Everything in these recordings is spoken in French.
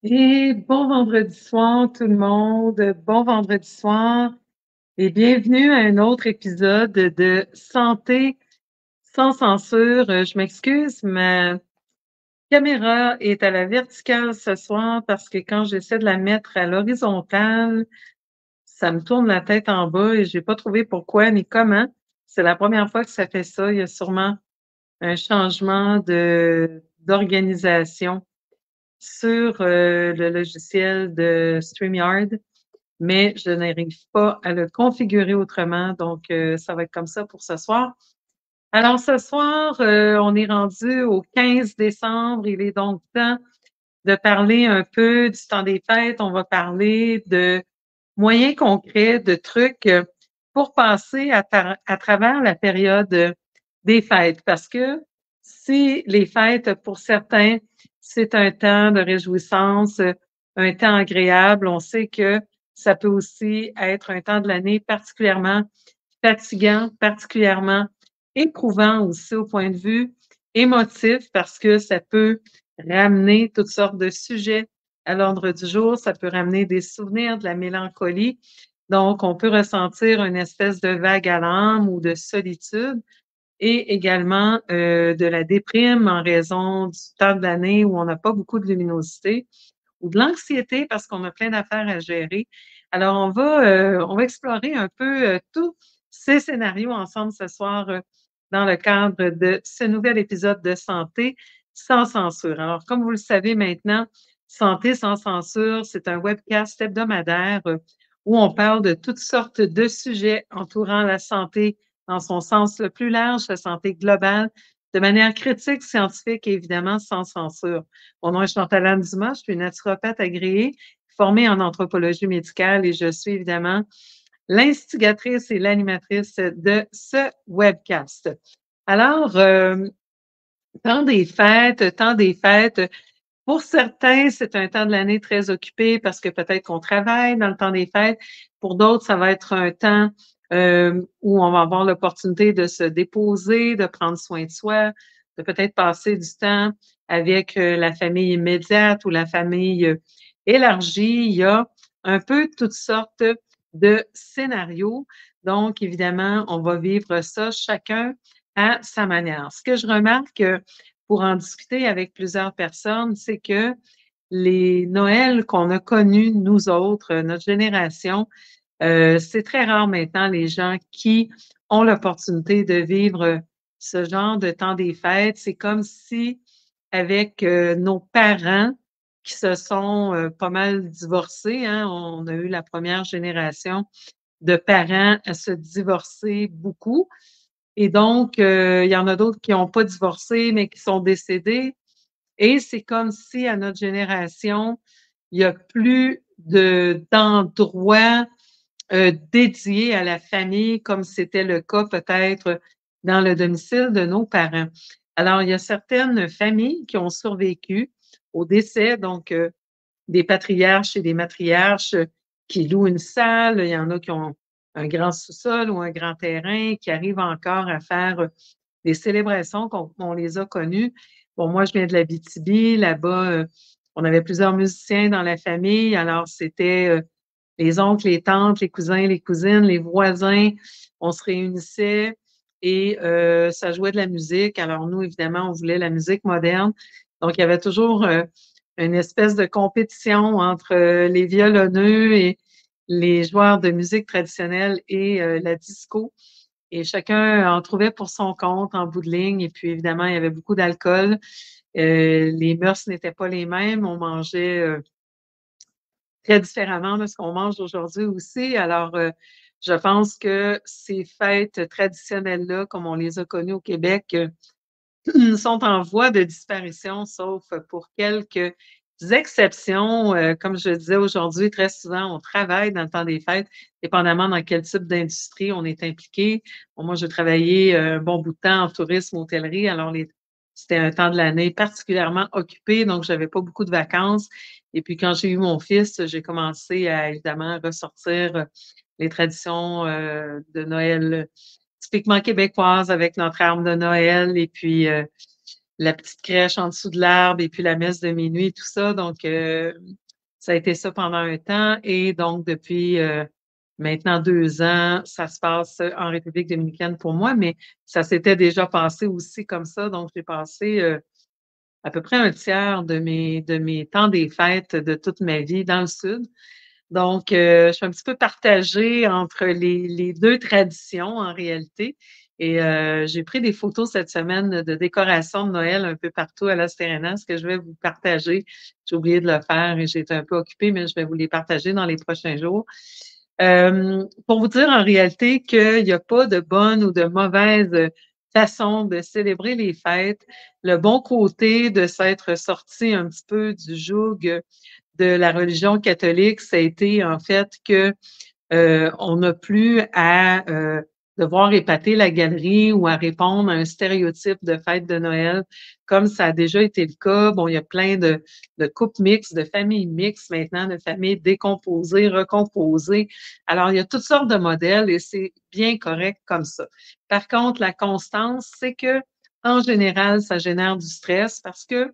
Et bon vendredi soir tout le monde, bon vendredi soir et bienvenue à un autre épisode de Santé sans censure. Je m'excuse, ma caméra est à la verticale ce soir parce que quand j'essaie de la mettre à l'horizontale, ça me tourne la tête en bas et j'ai pas trouvé pourquoi ni comment. C'est la première fois que ça fait ça. Il y a sûrement un changement d'organisation sur le logiciel de StreamYard, mais je n'arrive pas à le configurer autrement, donc ça va être comme ça pour ce soir. Alors ce soir, on est rendu au 15 décembre, il est donc temps de parler un peu du temps des fêtes. On va parler de moyens concrets, de trucs pour passer à travers la période des fêtes. Parce que si les fêtes, pour certains, c'est un temps de réjouissance, un temps agréable, on sait que ça peut aussi être un temps de l'année particulièrement fatigant, particulièrement éprouvant aussi au point de vue émotif parce que ça peut ramener toutes sortes de sujets à l'ordre du jour, ça peut ramener des souvenirs, de la mélancolie. Donc, on peut ressentir une espèce de vague à l'âme ou de solitude et également de la déprime en raison du temps de l'année où on n'a pas beaucoup de luminosité ou de l'anxiété parce qu'on a plein d'affaires à gérer. Alors, on va explorer un peu tous ces scénarios ensemble ce soir dans le cadre de ce nouvel épisode de Santé sans censure. Alors, comme vous le savez maintenant, Santé sans censure, c'est un webcast hebdomadaire où on parle de toutes sortes de sujets entourant la santé dans son sens le plus large, la santé globale, de manière critique, scientifique et évidemment sans censure. Mon nom est Chantal Dumas, je suis naturopathe agréée, formée en anthropologie médicale et je suis évidemment l'instigatrice et l'animatrice de ce webcast. Alors, temps des fêtes, pour certains, c'est un temps de l'année très occupé parce que peut-être qu'on travaille dans le temps des fêtes. Pour d'autres, ça va être un temps où on va avoir l'opportunité de se déposer, de prendre soin de soi, de peut-être passer du temps avec la famille immédiate ou la famille élargie. Il y a un peu toutes sortes de scénarios. Donc, évidemment, on va vivre ça chacun à sa manière. Ce que je remarque pour en discuter avec plusieurs personnes, c'est que les Noëls qu'on a connus, nous autres, notre génération, c'est très rare maintenant les gens qui ont l'opportunité de vivre ce genre de temps des fêtes. C'est comme si avec nos parents qui se sont pas mal divorcés, hein, on a eu la première génération de parents à se divorcer beaucoup. Et donc, il y en a d'autres qui n'ont pas divorcé, mais qui sont décédés. Et c'est comme si à notre génération, il n'y a plus d'endroits dédiés à la famille comme c'était le cas peut-être dans le domicile de nos parents. Alors, il y a certaines familles qui ont survécu au décès, donc des patriarches et des matriarches qui louent une salle. Il y en a qui ont un grand sous-sol ou un grand terrain, qui arrivent encore à faire des célébrations comme on les a connues. Bon, moi, je viens de l'Abitibi. Là-bas, on avait plusieurs musiciens dans la famille. Alors, c'était les oncles, les tantes, les cousins, les cousines, les voisins. On se réunissait et ça jouait de la musique. Alors, nous, évidemment, on voulait la musique moderne. Donc, il y avait toujours une espèce de compétition entre les violonneux et les joueurs de musique traditionnelle et la disco. Et chacun en trouvait pour son compte en bout de ligne. Et puis, évidemment, il y avait beaucoup d'alcool. Les mœurs n'étaient pas les mêmes. On mangeait très différemment de ce qu'on mange aujourd'hui aussi. Alors, je pense que ces fêtes traditionnelles-là, comme on les a connues au Québec, sont en voie de disparition, sauf pour quelques exceptions. Comme je disais aujourd'hui, très souvent, on travaille dans le temps des fêtes, dépendamment dans quel type d'industrie on est impliqué. Bon, moi, j'ai travaillé un bon bout de temps en tourisme, hôtellerie, alors c'était un temps de l'année particulièrement occupé, donc j'avais pas beaucoup de vacances. Et puis, quand j'ai eu mon fils, j'ai commencé à, évidemment, ressortir les traditions de Noël typiquement québécoise avec notre arbre de Noël et puis la petite crèche en dessous de l'arbre et puis la messe de minuit, tout ça. Donc, ça a été ça pendant un temps et donc depuis, maintenant 2 ans, ça se passe en République dominicaine pour moi, mais ça s'était déjà passé aussi comme ça. Donc, j'ai passé, à peu près un tiers de mes temps des fêtes de toute ma vie dans le sud. Donc, je suis un petit peu partagée entre les 2 traditions en réalité et j'ai pris des photos cette semaine de décoration de Noël un peu partout à Las Terrenas que je vais vous partager. J'ai oublié de le faire et j'ai été un peu occupée, mais je vais vous les partager dans les prochains jours. Pour vous dire en réalité qu'il y a pas de bonne ou de mauvaise, façon de célébrer les fêtes. Le bon côté de s'être sorti un petit peu du joug de la religion catholique, ça a été en fait que on n'a plus à devoir épater la galerie ou à répondre à un stéréotype de fête de Noël, comme ça a déjà été le cas. Bon, il y a plein de couples mixtes, de familles mixtes maintenant, de familles décomposées, recomposées. Alors, il y a toutes sortes de modèles et c'est bien correct comme ça. Par contre, la constance, c'est que en général, ça génère du stress parce que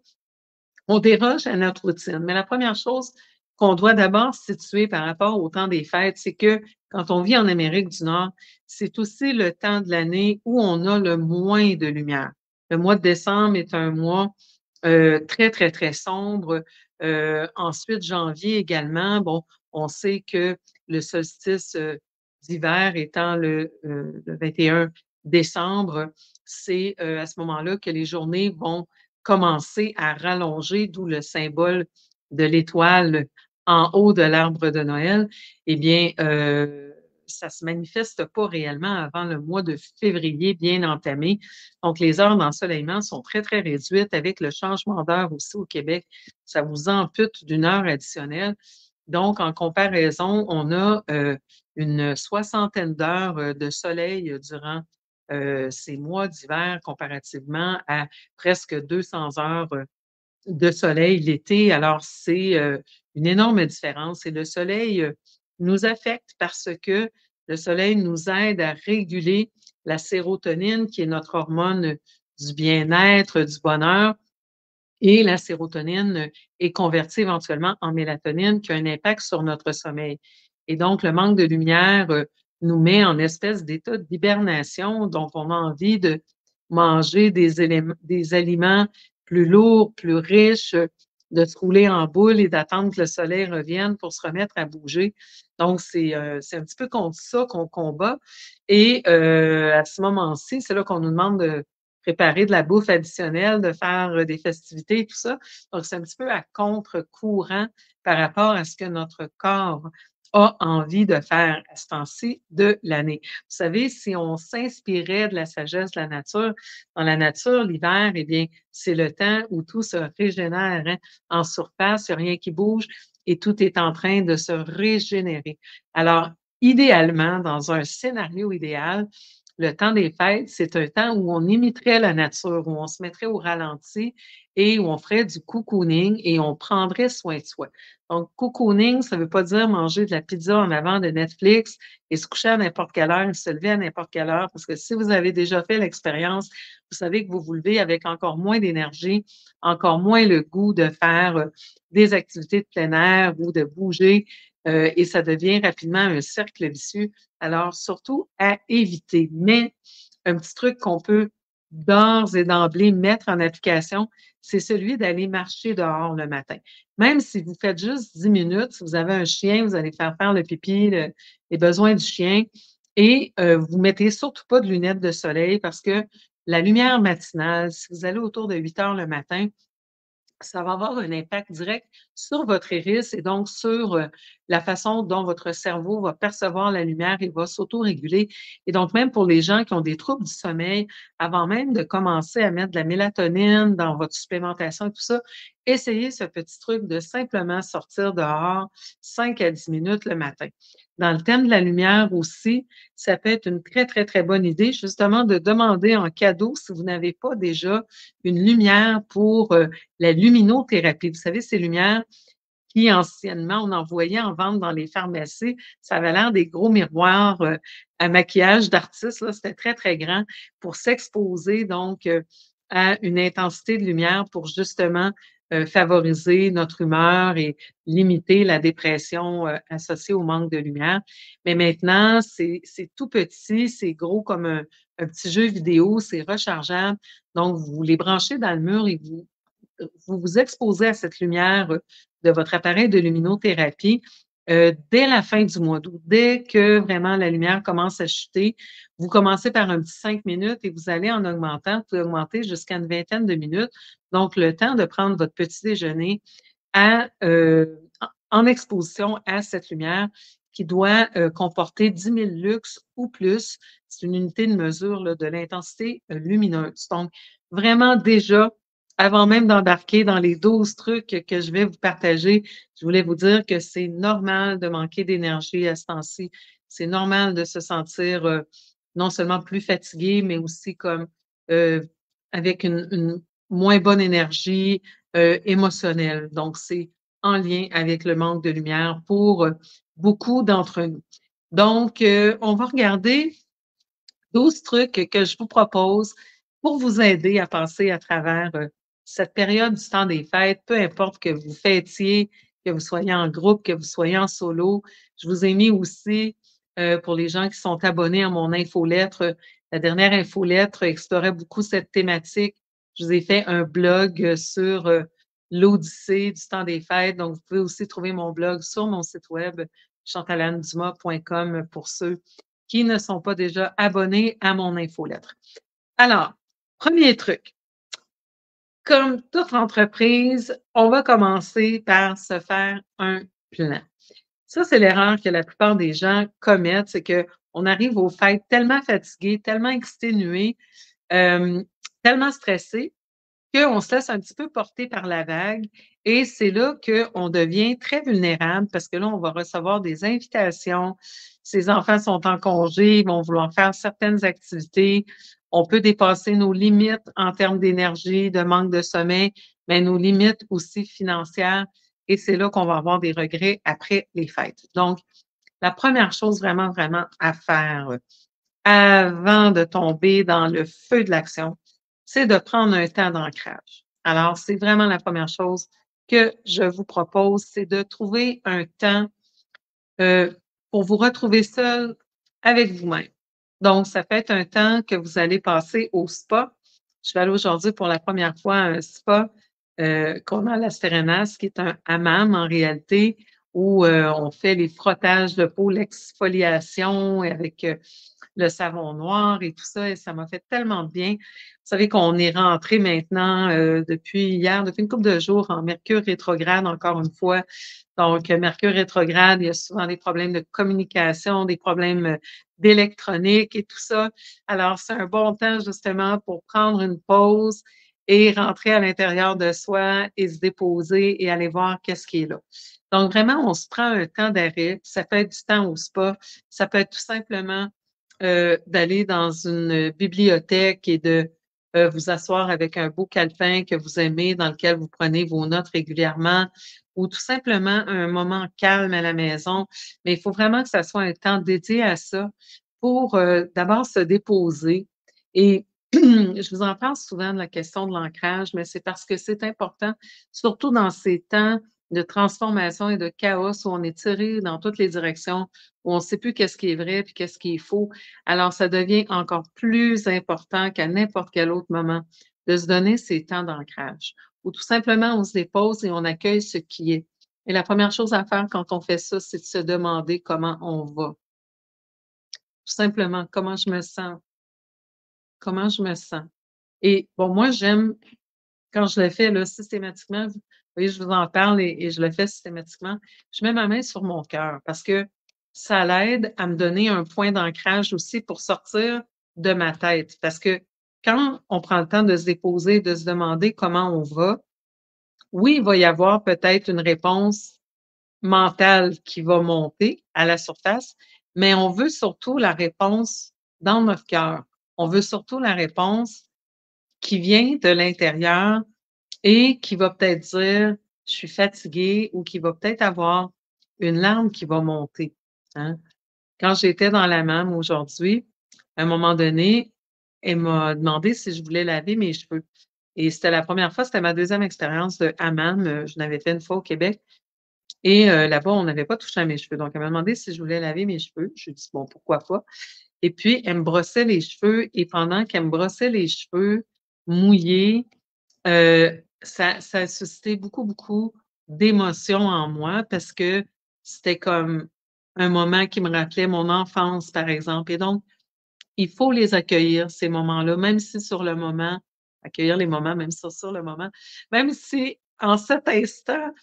on déroge à notre routine. Mais la première chose qu'on doit d'abord situer par rapport au temps des fêtes, c'est que quand on vit en Amérique du Nord, c'est aussi le temps de l'année où on a le moins de lumière. Le mois de décembre est un mois très, très, très sombre. Ensuite, janvier également, bon, on sait que le solstice d'hiver étant le 21 décembre, c'est à ce moment-là que les journées vont commencer à rallonger, d'où le symbole de l'étoile en haut de l'arbre de Noël. Eh bien, ça se manifeste pas réellement avant le mois de février bien entamé. Donc, les heures d'ensoleillement sont très, très réduites. Avec le changement d'heure aussi au Québec, ça vous ampute d'une heure additionnelle. Donc, en comparaison, on a une soixantaine d'heures de soleil durant ces mois d'hiver comparativement à presque 200 heures de soleil l'été. Alors, c'est une énorme différence et le soleil nous affecte parce que le soleil nous aide à réguler la sérotonine, qui est notre hormone du bien-être, du bonheur, et la sérotonine est convertie éventuellement en mélatonine qui a un impact sur notre sommeil. Et donc, le manque de lumière nous met en espèce d'état d'hibernation. Donc, on a envie de manger des aliments plus lourds, plus riches, de se rouler en boule et d'attendre que le soleil revienne pour se remettre à bouger. Donc, c'est un petit peu contre ça qu'on combat. Et à ce moment-ci, c'est là qu'on nous demande de préparer de la bouffe additionnelle, de faire des festivités et tout ça. Donc, c'est un petit peu à contre-courant par rapport à ce que notre corps a envie de faire à ce temps-ci de l'année. Vous savez, si on s'inspirait de la sagesse de la nature, dans la nature, l'hiver, eh bien, c'est le temps où tout se régénère, hein, en surface, il n'y a rien qui bouge et tout est en train de se régénérer. Alors, idéalement, dans un scénario idéal, le temps des fêtes, c'est un temps où on imiterait la nature, où on se mettrait au ralenti et où on ferait du cocooning et on prendrait soin de soi. Donc, cocooning, ça ne veut pas dire manger de la pizza en avant de Netflix et se coucher à n'importe quelle heure et se lever à n'importe quelle heure, parce que si vous avez déjà fait l'expérience, vous savez que vous vous levez avec encore moins d'énergie, encore moins le goût de faire des activités de plein air ou de bouger, et ça devient rapidement un cercle vicieux. Alors, surtout à éviter. Mais un petit truc qu'on peut d'ores et d'emblée mettre en application, c'est celui d'aller marcher dehors le matin. Même si vous faites juste 10 minutes, si vous avez un chien, vous allez faire le pipi, les besoins du chien, et vous mettez surtout pas de lunettes de soleil parce que la lumière matinale, si vous allez autour de 8 heures le matin, ça va avoir un impact direct sur votre iris et donc sur la façon dont votre cerveau va percevoir la lumière et va s'autoréguler. Et donc, même pour les gens qui ont des troubles du sommeil, avant même de commencer à mettre de la mélatonine dans votre supplémentation et tout ça, essayez ce petit truc de simplement sortir dehors 5 à 10 minutes le matin. Dans le thème de la lumière aussi, ça peut être une très, très, très bonne idée, justement, de demander en cadeau, si vous n'avez pas déjà une lumière pour la luminothérapie. Vous savez, ces lumières qui, anciennement, on en voyait en vente dans les pharmacies. Ça avait l'air des gros miroirs à maquillage d'artistes. C'était très, très grand pour s'exposer donc à une intensité de lumière pour justement, favoriser notre humeur et limiter la dépression, associée au manque de lumière. Mais maintenant, c'est tout petit, c'est gros comme un petit jeu vidéo, c'est rechargeable. Donc vous les branchez dans le mur et vous vous exposez à cette lumière, de votre appareil de luminothérapie, dès la fin du mois d'août. Dès que vraiment la lumière commence à chuter, vous commencez par un petit 5 minutes et vous allez en augmentant, vous pouvez augmenter jusqu'à une vingtaine de minutes. Donc le temps de prendre votre petit déjeuner à, en exposition à cette lumière qui doit, comporter 10 000 lux ou plus. C'est une unité de mesure là, de l'intensité, lumineuse. Donc vraiment déjà, avant même d'embarquer dans les 12 trucs que je vais vous partager, je voulais vous dire que c'est normal de manquer d'énergie à ce temps-ci. C'est normal de se sentir, non seulement plus fatigué, mais aussi comme, heu, avec une moins bonne énergie, émotionnelle. Donc c'est en lien avec le manque de lumière pour, beaucoup d'entre nous. Donc, on va regarder 12 trucs que je vous propose pour vous aider à passer à travers, cette période du temps des fêtes, peu importe que vous fêtiez, que vous soyez en groupe, que vous soyez en solo. Je vous ai mis aussi, pour les gens qui sont abonnés à mon infolettre, la dernière infolettre explorait beaucoup cette thématique. Je vous ai fait un blog, sur, l'odyssée du temps des fêtes, donc vous pouvez aussi trouver mon blog sur mon site web chantalannedumas.com pour ceux qui ne sont pas déjà abonnés à mon infolettre. Alors, premier truc, comme toute entreprise, on va commencer par se faire un plan. Ça, c'est l'erreur que la plupart des gens commettent, c'est qu'on arrive aux fêtes tellement fatigué, tellement exténué, hem, tellement stressé qu'on se laisse un petit peu porter par la vague et c'est là qu'on devient très vulnérable parce que là, on va recevoir des invitations. Ces enfants sont en congé, ils vont vouloir faire certaines activités. On peut dépasser nos limites en termes d'énergie, de manque de sommeil, mais nos limites aussi financières et c'est là qu'on va avoir des regrets après les fêtes. Donc, la première chose vraiment, vraiment à faire, avant de tomber dans le feu de l'action, c'est de prendre un temps d'ancrage. Alors, c'est vraiment la première chose que je vous propose, c'est de trouver un temps, pour vous retrouver seul avec vous-même. Donc, ça peut être un temps que vous allez passer au spa. Je vais aller aujourd'hui pour la première fois à un spa, qu'on a à Las Terrenas, qui est un hammam en réalité, où, on fait les frottages de peau, l'exfoliation avec, le savon noir et tout ça et ça m'a fait tellement de bien. Vous savez qu'on est rentré maintenant, depuis hier, depuis une couple de jours en Mercure rétrograde encore une fois. Donc, Mercure rétrograde, il y a souvent des problèmes de communication, des problèmes, d'électronique et tout ça. Alors, c'est un bon temps justement pour prendre une pause et rentrer à l'intérieur de soi et se déposer et aller voir qu'est-ce qui est là. Donc vraiment, on se prend un temps d'arrêt. Ça peut être du temps au spa, ça peut être tout simplement d'aller dans une bibliothèque et de, vous asseoir avec un beau calepin que vous aimez, dans lequel vous prenez vos notes régulièrement ou tout simplement un moment calme à la maison. Mais il faut vraiment que ça soit un temps dédié à ça pour, d'abord se déposer et je vous en parle souvent de la question de l'ancrage, mais c'est parce que c'est important, surtout dans ces temps de transformation et de chaos où on est tiré dans toutes les directions, où on ne sait plus qu'est-ce qui est vrai puis qu'est-ce qui est faux. Alors, ça devient encore plus important qu'à n'importe quel autre moment de se donner ces temps d'ancrage, où tout simplement on se dépose et on accueille ce qui est. Et la première chose à faire quand on fait ça, c'est de se demander comment on va. Tout simplement, comment je me sens? Comment je me sens? Et bon, moi, j'aime quand je le fais là, systématiquement, vous voyez, je vous en parle et je le fais systématiquement. Je mets ma main sur mon cœur parce que ça l'aide à me donner un point d'ancrage aussi pour sortir de ma tête. Parce que quand on prend le temps de se déposer, de se demander comment on va, oui, il va y avoir peut-être une réponse mentale qui va monter à la surface, mais on veut surtout la réponse dans notre cœur. On veut surtout la réponse qui vient de l'intérieur et qui va peut-être dire: «Je suis fatigué» ou qui va peut-être avoir une larme qui va monter, hein. Quand j'étais dans la MAM aujourd'hui, à un moment donné, elle m'a demandé si je voulais laver mes cheveux et c'était la première fois, c'était ma deuxième expérience de hammam, je n'avais fait une fois au Québec et là-bas, on n'avait pas touché à mes cheveux. Donc elle m'a demandé si je voulais laver mes cheveux. Je lui ai dit: «Bon, pourquoi pas?» Et puis elle me brossait les cheveux et pendant qu'elle me brossait les cheveux mouillés, ça a suscité beaucoup, beaucoup d'émotions en moi parce que c'était comme un moment qui me rappelait mon enfance, par exemple et donc il faut les accueillir, ces moments-là, même si sur le moment accueillir les moments, même si sur le moment, même si en cet instant,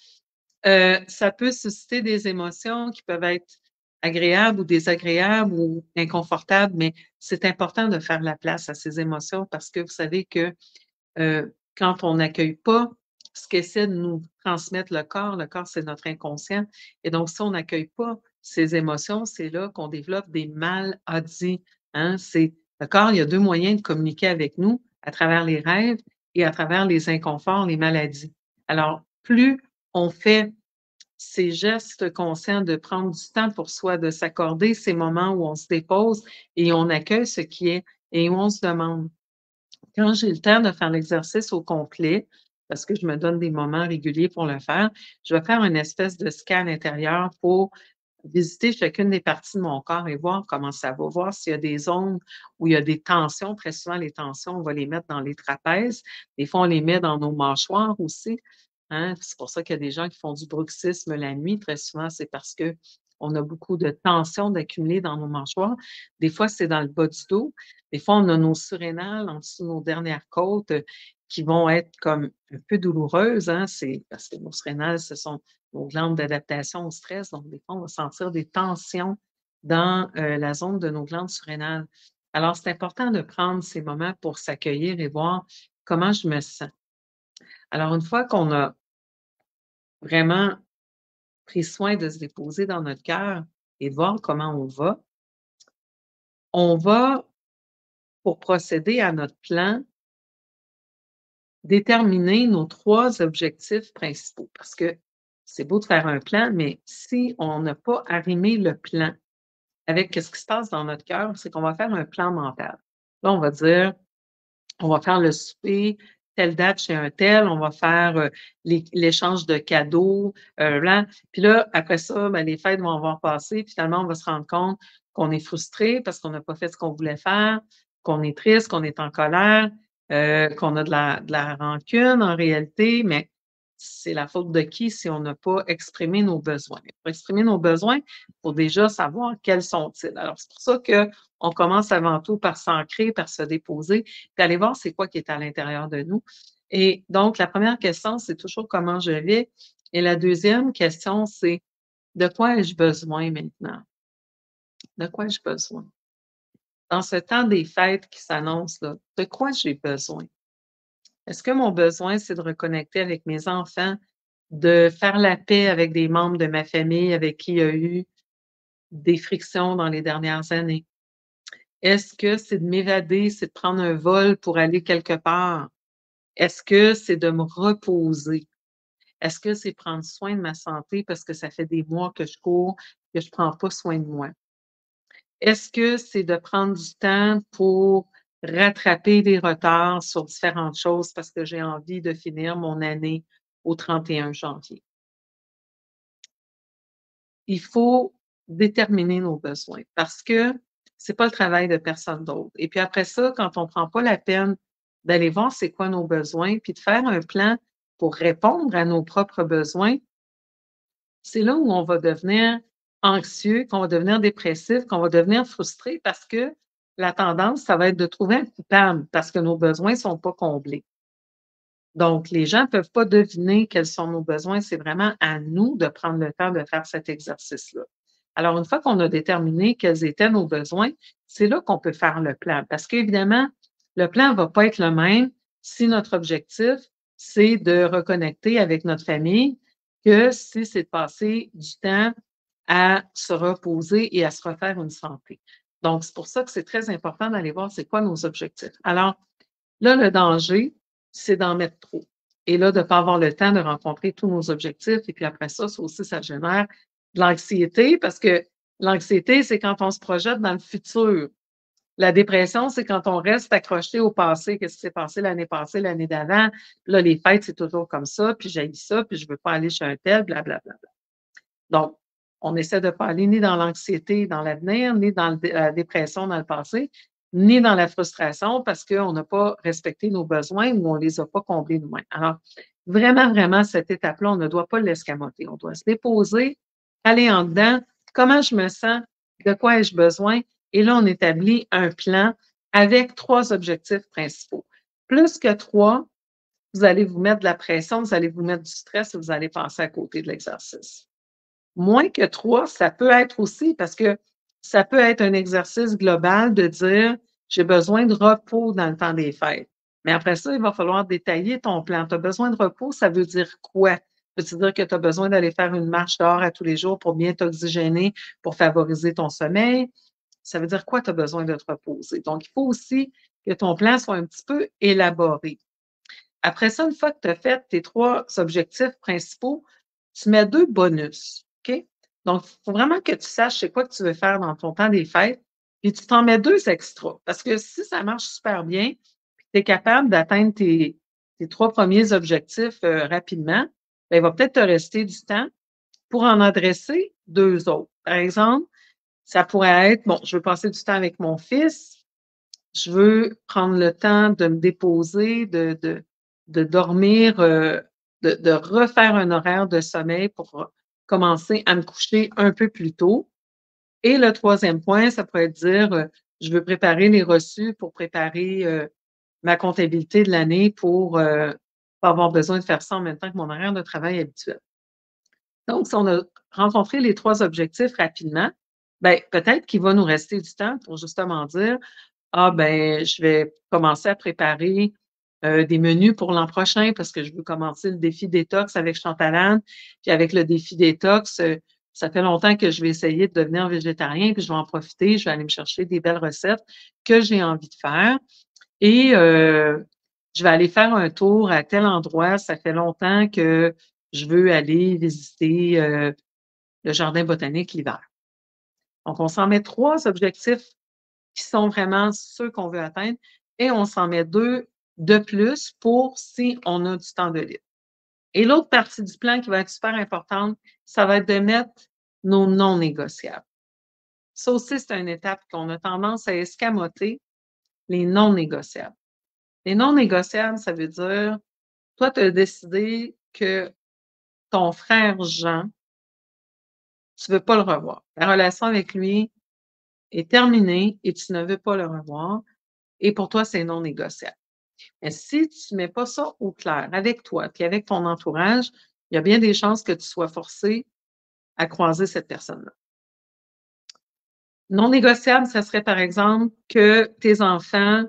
ça peut susciter des émotions qui peuvent être agréables ou désagréables ou inconfortables, mais c'est important de faire la place à ces émotions parce que vous savez que, quand on n'accueille pas ce qu'essaie de nous transmettre le corps, c'est notre inconscient et donc si on n'accueille pas ces émotions, c'est là qu'on développe des maladies, hein. C'est le corps, il y a 2 moyens de communiquer avec nous, à travers les rêves et à travers les inconforts, les maladies. Alors, plus on fait ces gestes conscients de prendre du temps pour soi, de s'accorder ces moments où on se dépose et on accueille ce qui est et où on se demande quand j'ai le temps de faire l'exercice au complet, parce que je me donne des moments réguliers pour le faire, je vais faire une espèce de scan intérieur pour visiter chacune des parties de mon corps et voir comment ça va, voir s'il y a des zones où il y a des tensions. Très souvent, les tensions, on va les mettre dans les trapèzes. Des fois, on les met dans nos mâchoires aussi, hein. C'est pour ça qu'il y a des gens qui font du bruxisme la nuit. Très souvent, c'est parce que on a beaucoup de tensions d'accumuler dans nos mâchoires. Des fois, c'est dans le bas du dos. Des fois, on a nos surrénales en dessous de nos dernières côtes, qui vont être comme un peu douloureuses, hein. C'est parce que nos surrénales, ce sont nos glandes d'adaptation au stress. Donc, des fois, on va sentir des tensions dans, la zone de nos glandes surrénales. Alors, c'est important de prendre ces moments pour s'accueillir et voir comment je me sens. Alors, une fois qu'on a vraiment pris soin de se déposer dans notre cœur et de voir comment on va, pour procéder à notre plan, déterminer nos 3 objectifs principaux. Parce que c'est beau de faire un plan, mais si on n'a pas arrimé le plan avec qu'est-ce qui se passe dans notre cœur, c'est qu'on va faire un plan mental. Là, on va dire: «On va faire le souper, telle date chez un tel, on va faire, l'échange de cadeaux, blan». Puis là, après ça, ben, les fêtes vont avoir passé, puis finalement, on va se rendre compte qu'on est frustré parce qu'on n'a pas fait ce qu'on voulait faire, qu'on est triste, qu'on est en colère, qu'on a de la rancune en réalité, mais c'est la faute de qui si on n'a pas exprimé nos besoins? Pour exprimer nos besoins, il faut déjà savoir quels sont-ils. Alors, c'est pour ça qu'on commence avant tout par s'ancrer, par se déposer, puis aller voir c'est quoi qui est à l'intérieur de nous. Et donc, la première question, c'est toujours comment je vais. Et la deuxième question, c'est de quoi ai-je besoin maintenant? De quoi ai-je besoin? Dans ce temps des fêtes qui s'annonce, là, de quoi j'ai besoin? Est-ce que mon besoin, c'est de reconnecter avec mes enfants, de faire la paix avec des membres de ma famille avec qui il y a eu des frictions dans les dernières années? Est-ce que c'est de m'évader, c'est de prendre un vol pour aller quelque part? Est-ce que c'est de me reposer? Est-ce que c'est prendre soin de ma santé parce que ça fait des mois que je cours, que je prends pas soin de moi? Est-ce que c'est de prendre du temps pour rattraper des retards sur différentes choses parce que j'ai envie de finir mon année au 31 janvier? Il faut déterminer nos besoins parce que c'est pas le travail de personne d'autre. Et puis après ça, quand on prend pas la peine d'aller voir c'est quoi nos besoins, puis de faire un plan pour répondre à nos propres besoins, c'est là où on va devenir anxieux, qu'on va devenir dépressif, qu'on va devenir frustré parce que la tendance, ça va être de trouver un coupable parce que nos besoins sont pas comblés. Donc, les gens peuvent pas deviner quels sont nos besoins. C'est vraiment à nous de prendre le temps de faire cet exercice-là. Alors, une fois qu'on a déterminé quels étaient nos besoins, c'est là qu'on peut faire le plan. Parce qu'évidemment, le plan va pas être le même si notre objectif, c'est de reconnecter avec notre famille que si c'est de passer du temps à se reposer et à se refaire une santé. Donc, c'est pour ça que c'est très important d'aller voir c'est quoi nos objectifs. Alors, là, le danger, c'est d'en mettre trop et là, de ne pas avoir le temps de rencontrer tous nos objectifs et puis après ça aussi, ça génère de l'anxiété parce que l'anxiété, c'est quand on se projette dans le futur. La dépression, c'est quand on reste accroché au passé, qu'est-ce qui s'est passé l'année passée, l'année d'avant. Là, les fêtes, c'est toujours comme ça, puis j'haïs ça, puis je veux pas aller chez un tel, blablabla. Donc, on essaie de pas aller ni dans l'anxiété dans l'avenir, ni dans la dépression dans le passé, ni dans la frustration parce qu'on n'a pas respecté nos besoins ou on les a pas comblés nous-mêmes. Alors, vraiment, vraiment, cette étape-là, on ne doit pas l'escamoter. On doit se déposer, aller en dedans. Comment je me sens? De quoi ai-je besoin? Et là, on établit un plan avec 3 objectifs principaux. Plus que 3, vous allez vous mettre de la pression, vous allez vous mettre du stress et vous allez passer à côté de l'exercice. Moins que 3, ça peut être aussi parce que ça peut être un exercice global de dire: «J'ai besoin de repos dans le temps des fêtes». Mais après ça, il va falloir détailler ton plan. Tu as besoin de repos, ça veut dire quoi? Veut-tu dire que tu as besoin d'aller faire une marche dehors à tous les jours pour bien t'oxygéner, pour favoriser ton sommeil? Ça veut dire quoi tu as besoin de te reposer? Donc, il faut aussi que ton plan soit un petit peu élaboré. Après ça, une fois que tu as fait tes 3 objectifs principaux, tu mets 2 bonus, OK? Donc, il faut vraiment que tu saches c'est quoi que tu veux faire dans ton temps des fêtes, puis tu t'en mets 2 extras. Parce que si ça marche super bien, puis tu es capable d'atteindre tes 3 premiers objectifs, rapidement, ben, il va peut-être te rester du temps pour en adresser 2 autres. Par exemple, ça pourrait être: «Bon, je veux passer du temps avec mon fils, je veux prendre le temps de me déposer, de dormir, de refaire un horaire de sommeil pour commencer à me coucher un peu plus tôt. Et le troisième point, ça pourrait être dire, je veux préparer les reçus pour préparer, ma comptabilité de l'année pour, pas avoir besoin de faire ça en même temps que mon horaire de travail habituel. Donc, si on a rencontré les 3 objectifs rapidement, ben peut-être qu'il va nous rester du temps pour justement dire: ah ben, je vais commencer à préparer, des menus pour l'an prochain parce que je veux commencer le défi détox avec Chantalane. Puis avec le défi détox, ça fait longtemps que je vais essayer de devenir végétarien, puis je vais en profiter, je vais aller me chercher des belles recettes que j'ai envie de faire et je vais aller faire un tour à tel endroit. Ça fait longtemps que je veux aller visiter, le jardin botanique l'hiver. Donc on s'en met 3 objectifs qui sont vraiment ceux qu'on veut atteindre et on s'en met 2 de plus pour si on a du temps de libre. Et l'autre partie du plan qui va être super importante, ça va être de mettre nos non négociables. Ça aussi, c'est une étape qu'on a tendance à escamoter, les non négociables. Les non négociables, ça veut dire, toi, tu as décidé que ton frère Jean, tu veux pas le revoir. La relation avec lui est terminée et tu ne veux pas le revoir et pour toi, c'est non négociable. Mais si tu ne mets pas ça au clair avec toi, puis avec ton entourage, il y a bien des chances que tu sois forcé à croiser cette personne-là. Non négociable, ça serait par exemple que tes enfants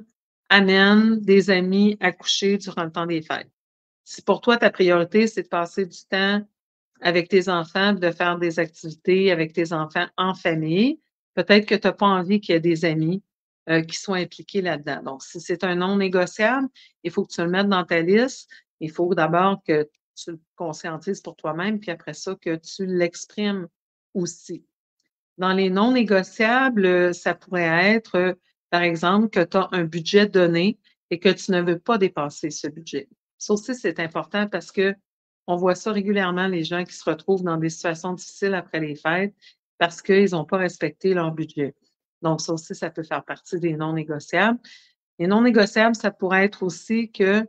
amènent des amis à coucher durant le temps des fêtes. Si pour toi, ta priorité, c'est de passer du temps avec tes enfants, de faire des activités avec tes enfants en famille, peut-être que tu as pas envie qu'il y ait des amis, qui soient impliqués là-dedans. Donc si c'est un non négociable, il faut que tu le mettes dans ta liste. Il faut d'abord que tu le conscientises pour toi-même, puis après ça, que tu l'exprimes aussi. Dans les non négociables, ça pourrait être, par exemple, que tu as un budget donné et que tu ne veux pas dépasser ce budget. Ça aussi, c'est important parce qu'on voit ça régulièrement, les gens qui se retrouvent dans des situations difficiles après les fêtes parce qu'ils n'ont pas respecté leur budget. Donc ça aussi, ça peut faire partie des non négociables. Les non négociables, ça pourrait être aussi que,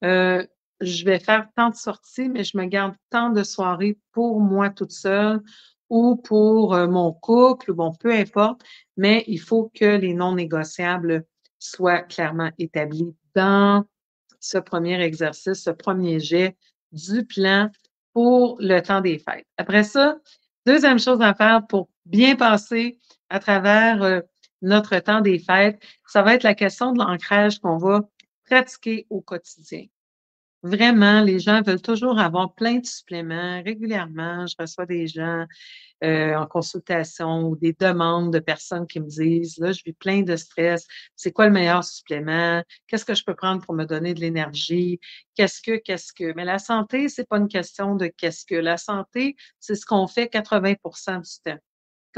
heu, je vais faire tant de sorties, mais je me garde tant de soirées pour moi toute seule ou pour, mon couple, bon, peu importe, mais il faut que les non négociables soient clairement établis dans ce premier exercice, ce premier jet du plan pour le temps des fêtes. Après ça, deuxième chose à faire pour bien passer à travers, notre temps des fêtes, ça va être la question de l'ancrage qu'on va pratiquer au quotidien. Vraiment, les gens veulent toujours avoir plein de suppléments régulièrement. Je reçois des gens, en consultation ou des demandes de personnes qui me disent: «Là, je vis plein de stress. C'est quoi le meilleur supplément? Qu'est-ce que je peux prendre pour me donner de l'énergie? Qu'est-ce que?» Mais la santé, c'est pas une question de qu'est-ce que. La santé, c'est ce qu'on fait 80 du temps.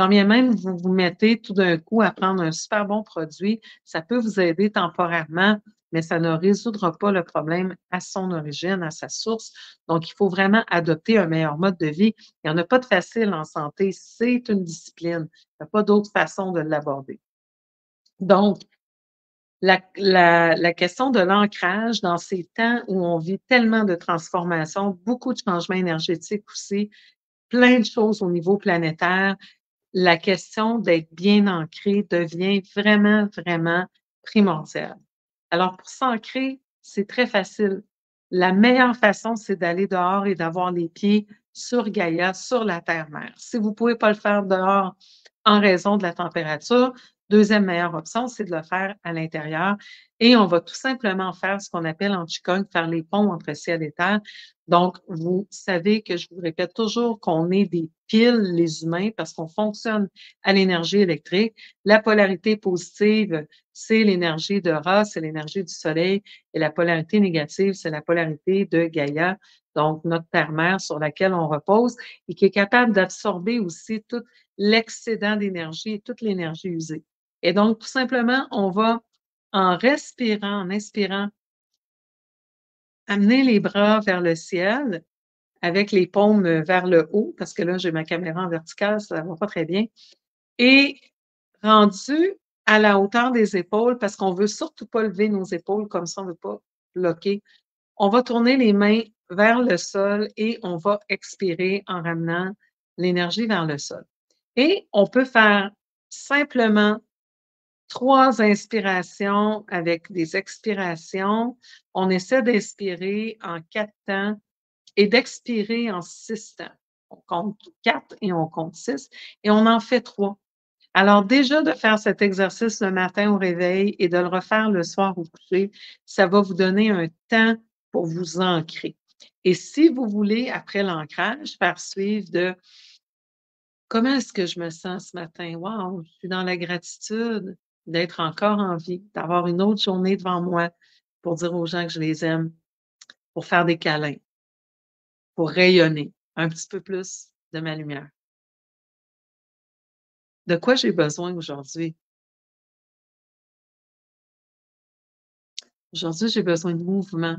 quand bien même vous vous mettez tout d'un coup à prendre un super bon produit, ça peut vous aider temporairement, mais ça ne résoudra pas le problème à son origine, à sa source. Donc, il faut vraiment adopter un meilleur mode de vie. Il n'y en a pas de facile en santé, c'est une discipline. Il n'y a pas d'autre façon de l'aborder. Donc, la question de l'ancrage dans ces temps où on vit tellement de transformations, beaucoup de changements énergétiques aussi, plein de choses au niveau planétaire, la question d'être bien ancré devient vraiment, vraiment primordiale. Alors, pour s'ancrer, c'est très facile. La meilleure façon, c'est d'aller dehors et d'avoir les pieds sur Gaïa, sur la terre-mère. Si vous ne pouvez pas le faire dehors en raison de la température, deuxième meilleure option, c'est de le faire à l'intérieur. Et on va tout simplement faire ce qu'on appelle en Qigong, faire les ponts entre ciel et terre. Donc, vous savez que je vous répète toujours qu'on est des piles, les humains, parce qu'on fonctionne à l'énergie électrique. La polarité positive, c'est l'énergie de Ra, c'est l'énergie du soleil, et la polarité négative, c'est la polarité de Gaïa, donc notre terre-mère sur laquelle on repose et qui est capable d'absorber aussi tout l'excédent d'énergie et toute l'énergie usée. Et donc, tout simplement, on va, en respirant, en inspirant, amener les bras vers le ciel avec les paumes vers le haut, parce que là, j'ai ma caméra en verticale, ça ne va pas très bien. Et rendu à la hauteur des épaules, parce qu'on ne veut surtout pas lever nos épaules comme ça, on ne veut pas bloquer. On va tourner les mains vers le sol et on va expirer en ramenant l'énergie vers le sol. Et on peut faire simplement 3 inspirations avec des expirations. On essaie d'inspirer en 4 temps et d'expirer en 6 temps. On compte 4 et on compte 6 et on en fait 3. Alors déjà de faire cet exercice le matin au réveil et de le refaire le soir au coucher, ça va vous donner un temps pour vous ancrer. Et si vous voulez, après l'ancrage, faire suivre de comment est-ce que je me sens ce matin? Wow, je suis dans la gratitude d'être encore en vie, d'avoir une autre journée devant moi pour dire aux gens que je les aime, pour faire des câlins, pour rayonner un petit peu plus de ma lumière. De quoi j'ai besoin aujourd'hui? Aujourd'hui, j'ai besoin de mouvement.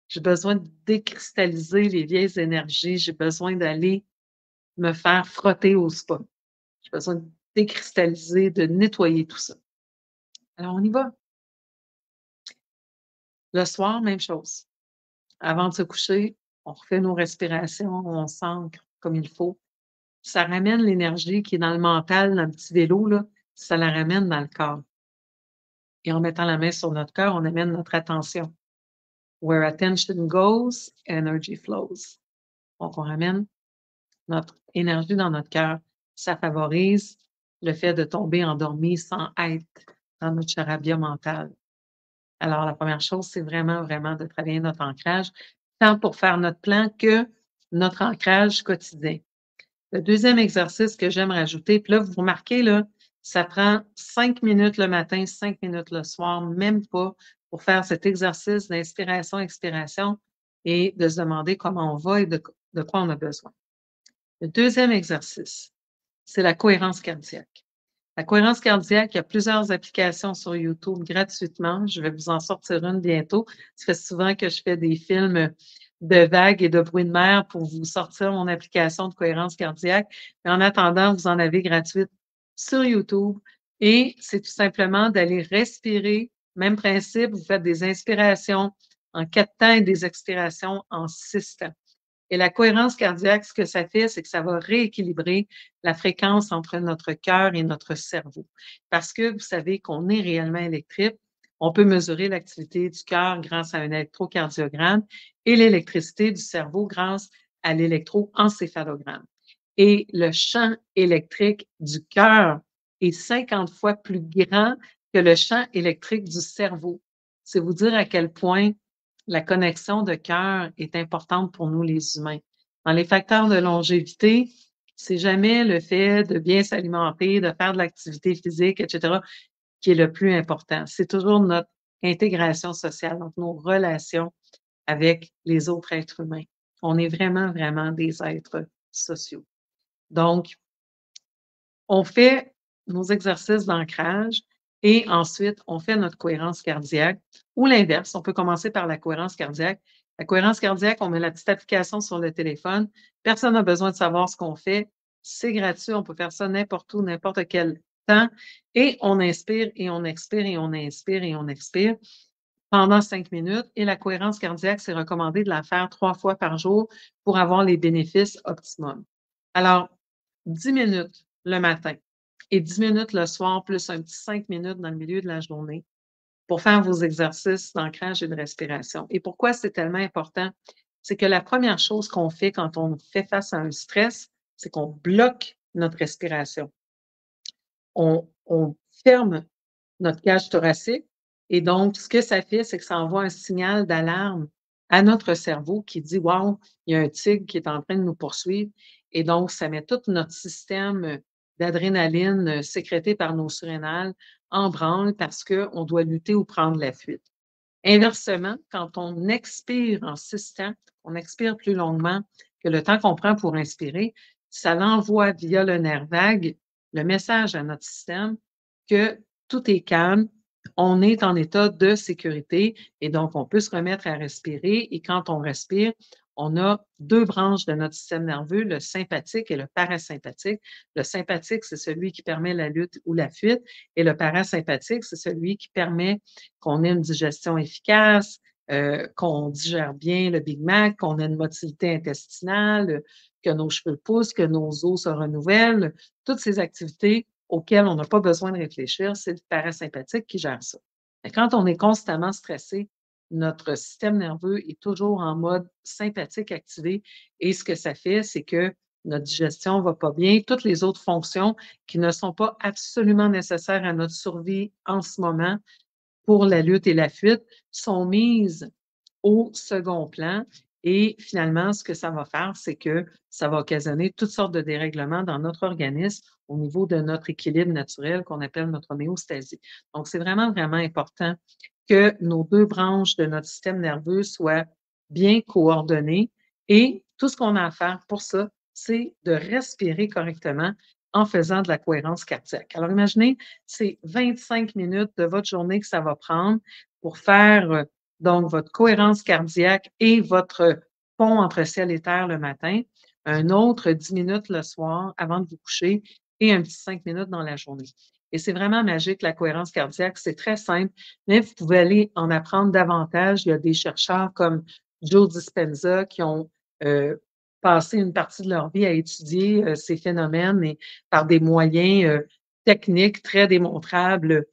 J'ai besoin de décristalliser les vieilles énergies. J'ai besoin d'aller me faire frotter au spa. J'ai besoin de décristalliser, de nettoyer tout ça. Alors, on y va. Le soir, même chose. Avant de se coucher, on refait nos respirations, on s'ancre comme il faut. Ça ramène l'énergie qui est dans le mental, dans le petit vélo, là, ça la ramène dans le corps. Et en mettant la main sur notre cœur, on amène notre attention. Where attention goes, energy flows. Donc, on ramène notre énergie dans notre cœur. Ça favorise le fait de tomber endormi sans être dans notre charabia mental. Alors, la première chose, c'est vraiment, vraiment de travailler notre ancrage, tant pour faire notre plan que notre ancrage quotidien. Le deuxième exercice que j'aime rajouter, puis là, vous remarquez, là, ça prend 5 minutes le matin, 5 minutes le soir, même pas, pour faire cet exercice d'inspiration-expiration et de se demander comment on va et de quoi on a besoin. Le deuxième exercice, c'est la cohérence cardiaque. La cohérence cardiaque, il y a plusieurs applications sur YouTube gratuitement. Je vais vous en sortir une bientôt. Ça fait souvent que je fais des films de vagues et de bruits de mer pour vous sortir mon application de cohérence cardiaque. Mais en attendant, vous en avez gratuite sur YouTube. Et c'est tout simplement d'aller respirer. Même principe, vous faites des inspirations en 4 temps et des expirations en 6 temps. Et la cohérence cardiaque, ce que ça fait, c'est que ça va rééquilibrer la fréquence entre notre cœur et notre cerveau. Parce que vous savez qu'on est réellement électrique. On peut mesurer l'activité du cœur grâce à un électrocardiogramme et l'électricité du cerveau grâce à l'électroencéphalogramme. Et le champ électrique du cœur est 50 fois plus grand que le champ électrique du cerveau. C'est vous dire à quel point la connexion de cœur est importante pour nous, les humains. Dans les facteurs de longévité, c'est jamais le fait de bien s'alimenter, de faire de l'activité physique, etc., qui est le plus important. C'est toujours notre intégration sociale, donc nos relations avec les autres êtres humains. On est vraiment, vraiment des êtres sociaux. Donc, On fait nos exercices d'ancrage et ensuite on fait notre cohérence cardiaque ou l'inverse. On peut commencer par la cohérence cardiaque. La cohérence cardiaque, on met la petite application sur le téléphone. Personne n'a besoin de savoir ce qu'on fait. C'est gratuit. On peut faire ça n'importe où, n'importe quel temps. Et on inspire et on expire et on inspire et on expire pendant 5 minutes. Et la cohérence cardiaque, c'est recommandé de la faire 3 fois par jour pour avoir les bénéfices optimum. Alors, 10 minutes le matin et 10 minutes le soir, plus un petit 5 minutes dans le milieu de la journée pour faire vos exercices d'ancrage et de respiration. Et pourquoi c'est tellement important? C'est que la première chose qu'on fait quand on fait face à un stress, c'est qu'on bloque notre respiration. On ferme notre cage thoracique et donc ce que ça fait, c'est que ça envoie un signal d'alarme à notre cerveau qui dit: «Wow, il y a un tigre qui est en train de nous poursuivre» et donc ça met tout notre système, d'adrénaline, sécrété par nos surrénales en branle parce qu'on doit lutter ou prendre la fuite. Inversement, quand on expire en 6 temps, on expire plus longuement que le temps qu'on prend pour inspirer, ça l'envoie via le nerf vague le message à notre système que tout est calme, on est en état de sécurité et donc on peut se remettre à respirer et quand on respire, on a 2 branches de notre système nerveux, le sympathique et le parasympathique. Le sympathique, c'est celui qui permet la lutte ou la fuite et le parasympathique, c'est celui qui permet qu'on ait une digestion efficace, qu'on digère bien le Big Mac, qu'on ait une motilité intestinale, que nos cheveux poussent, que nos os se renouvellent. Toutes ces activités auxquelles on n'a pas besoin de réfléchir, c'est le parasympathique qui gère ça. Mais quand on est constamment stressé, notre système nerveux est toujours en mode sympathique activé et ce que ça fait, c'est que notre digestion va pas bien. Toutes les autres fonctions qui ne sont pas absolument nécessaires à notre survie en ce moment pour la lutte et la fuite sont mises au second plan et finalement, ce que ça va faire, c'est que ça va occasionner toutes sortes de dérèglements dans notre organisme au niveau de notre équilibre naturel qu'on appelle notre homéostasie. Donc, c'est vraiment, vraiment important que nos 2 branches de notre système nerveux soient bien coordonnées et tout ce qu'on a à faire pour ça, c'est de respirer correctement en faisant de la cohérence cardiaque. Alors imaginez, c'est 25 minutes de votre journée que ça va prendre pour faire, donc votre cohérence cardiaque et votre pont entre ciel et terre le matin, un autre 10 minutes le soir avant de vous coucher et un petit 5 minutes dans la journée. Et c'est vraiment magique, la cohérence cardiaque, c'est très simple, mais vous pouvez aller en apprendre davantage. Il y a des chercheurs comme Joe Dispenza qui ont passé une partie de leur vie à étudier ces phénomènes et par des moyens techniques très démontrables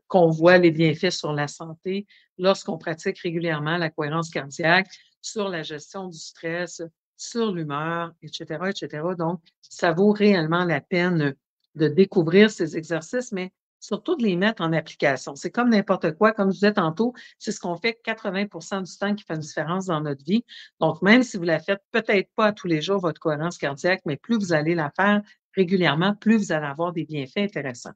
qu'on voit les bienfaits sur la santé lorsqu'on pratique régulièrement la cohérence cardiaque, sur la gestion du stress, sur l'humeur, etc., etc. Donc, ça vaut réellement la peine de découvrir ces exercices, mais surtout de les mettre en application. C'est comme n'importe quoi, comme je disais tantôt, c'est ce qu'on fait 80 du temps qui fait une différence dans notre vie. Donc, même si vous la faites peut-être pas tous les jours, votre cohérence cardiaque, mais plus vous allez la faire régulièrement, plus vous allez avoir des bienfaits intéressants.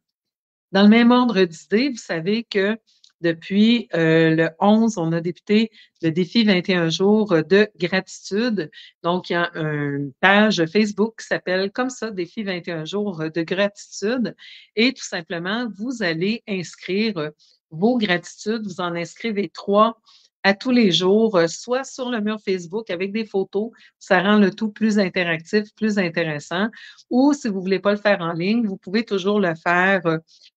Dans le même ordre d'idée, vous savez que depuis le 11, on a débuté le défi 21 jours de gratitude. Donc, il y a une page Facebook qui s'appelle comme ça, défi 21 jours de gratitude. Et tout simplement, vous allez inscrire vos gratitudes. Vous en inscrivez 3 à tous les jours, soit sur le mur Facebook avec des photos. Ça rend le tout plus interactif, plus intéressant. Ou si vous ne voulez pas le faire en ligne, vous pouvez toujours le faire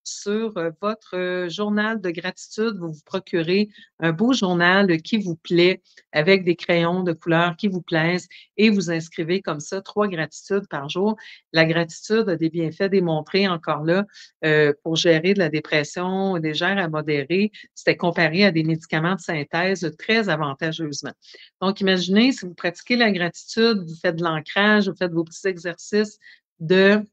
sur votre journal de gratitude. Vous vous procurez un beau journal qui vous plaît avec des crayons de couleur qui vous plaisent et vous inscrivez comme ça 3 gratitudes par jour. La gratitude a des bienfaits démontrés encore là pour gérer de la dépression légère à modérée. C'était comparé à des médicaments de synthèse très avantageusement. Donc, imaginez si vous pratiquez la gratitude, vous faites de l'ancrage, vous faites vos petits exercices de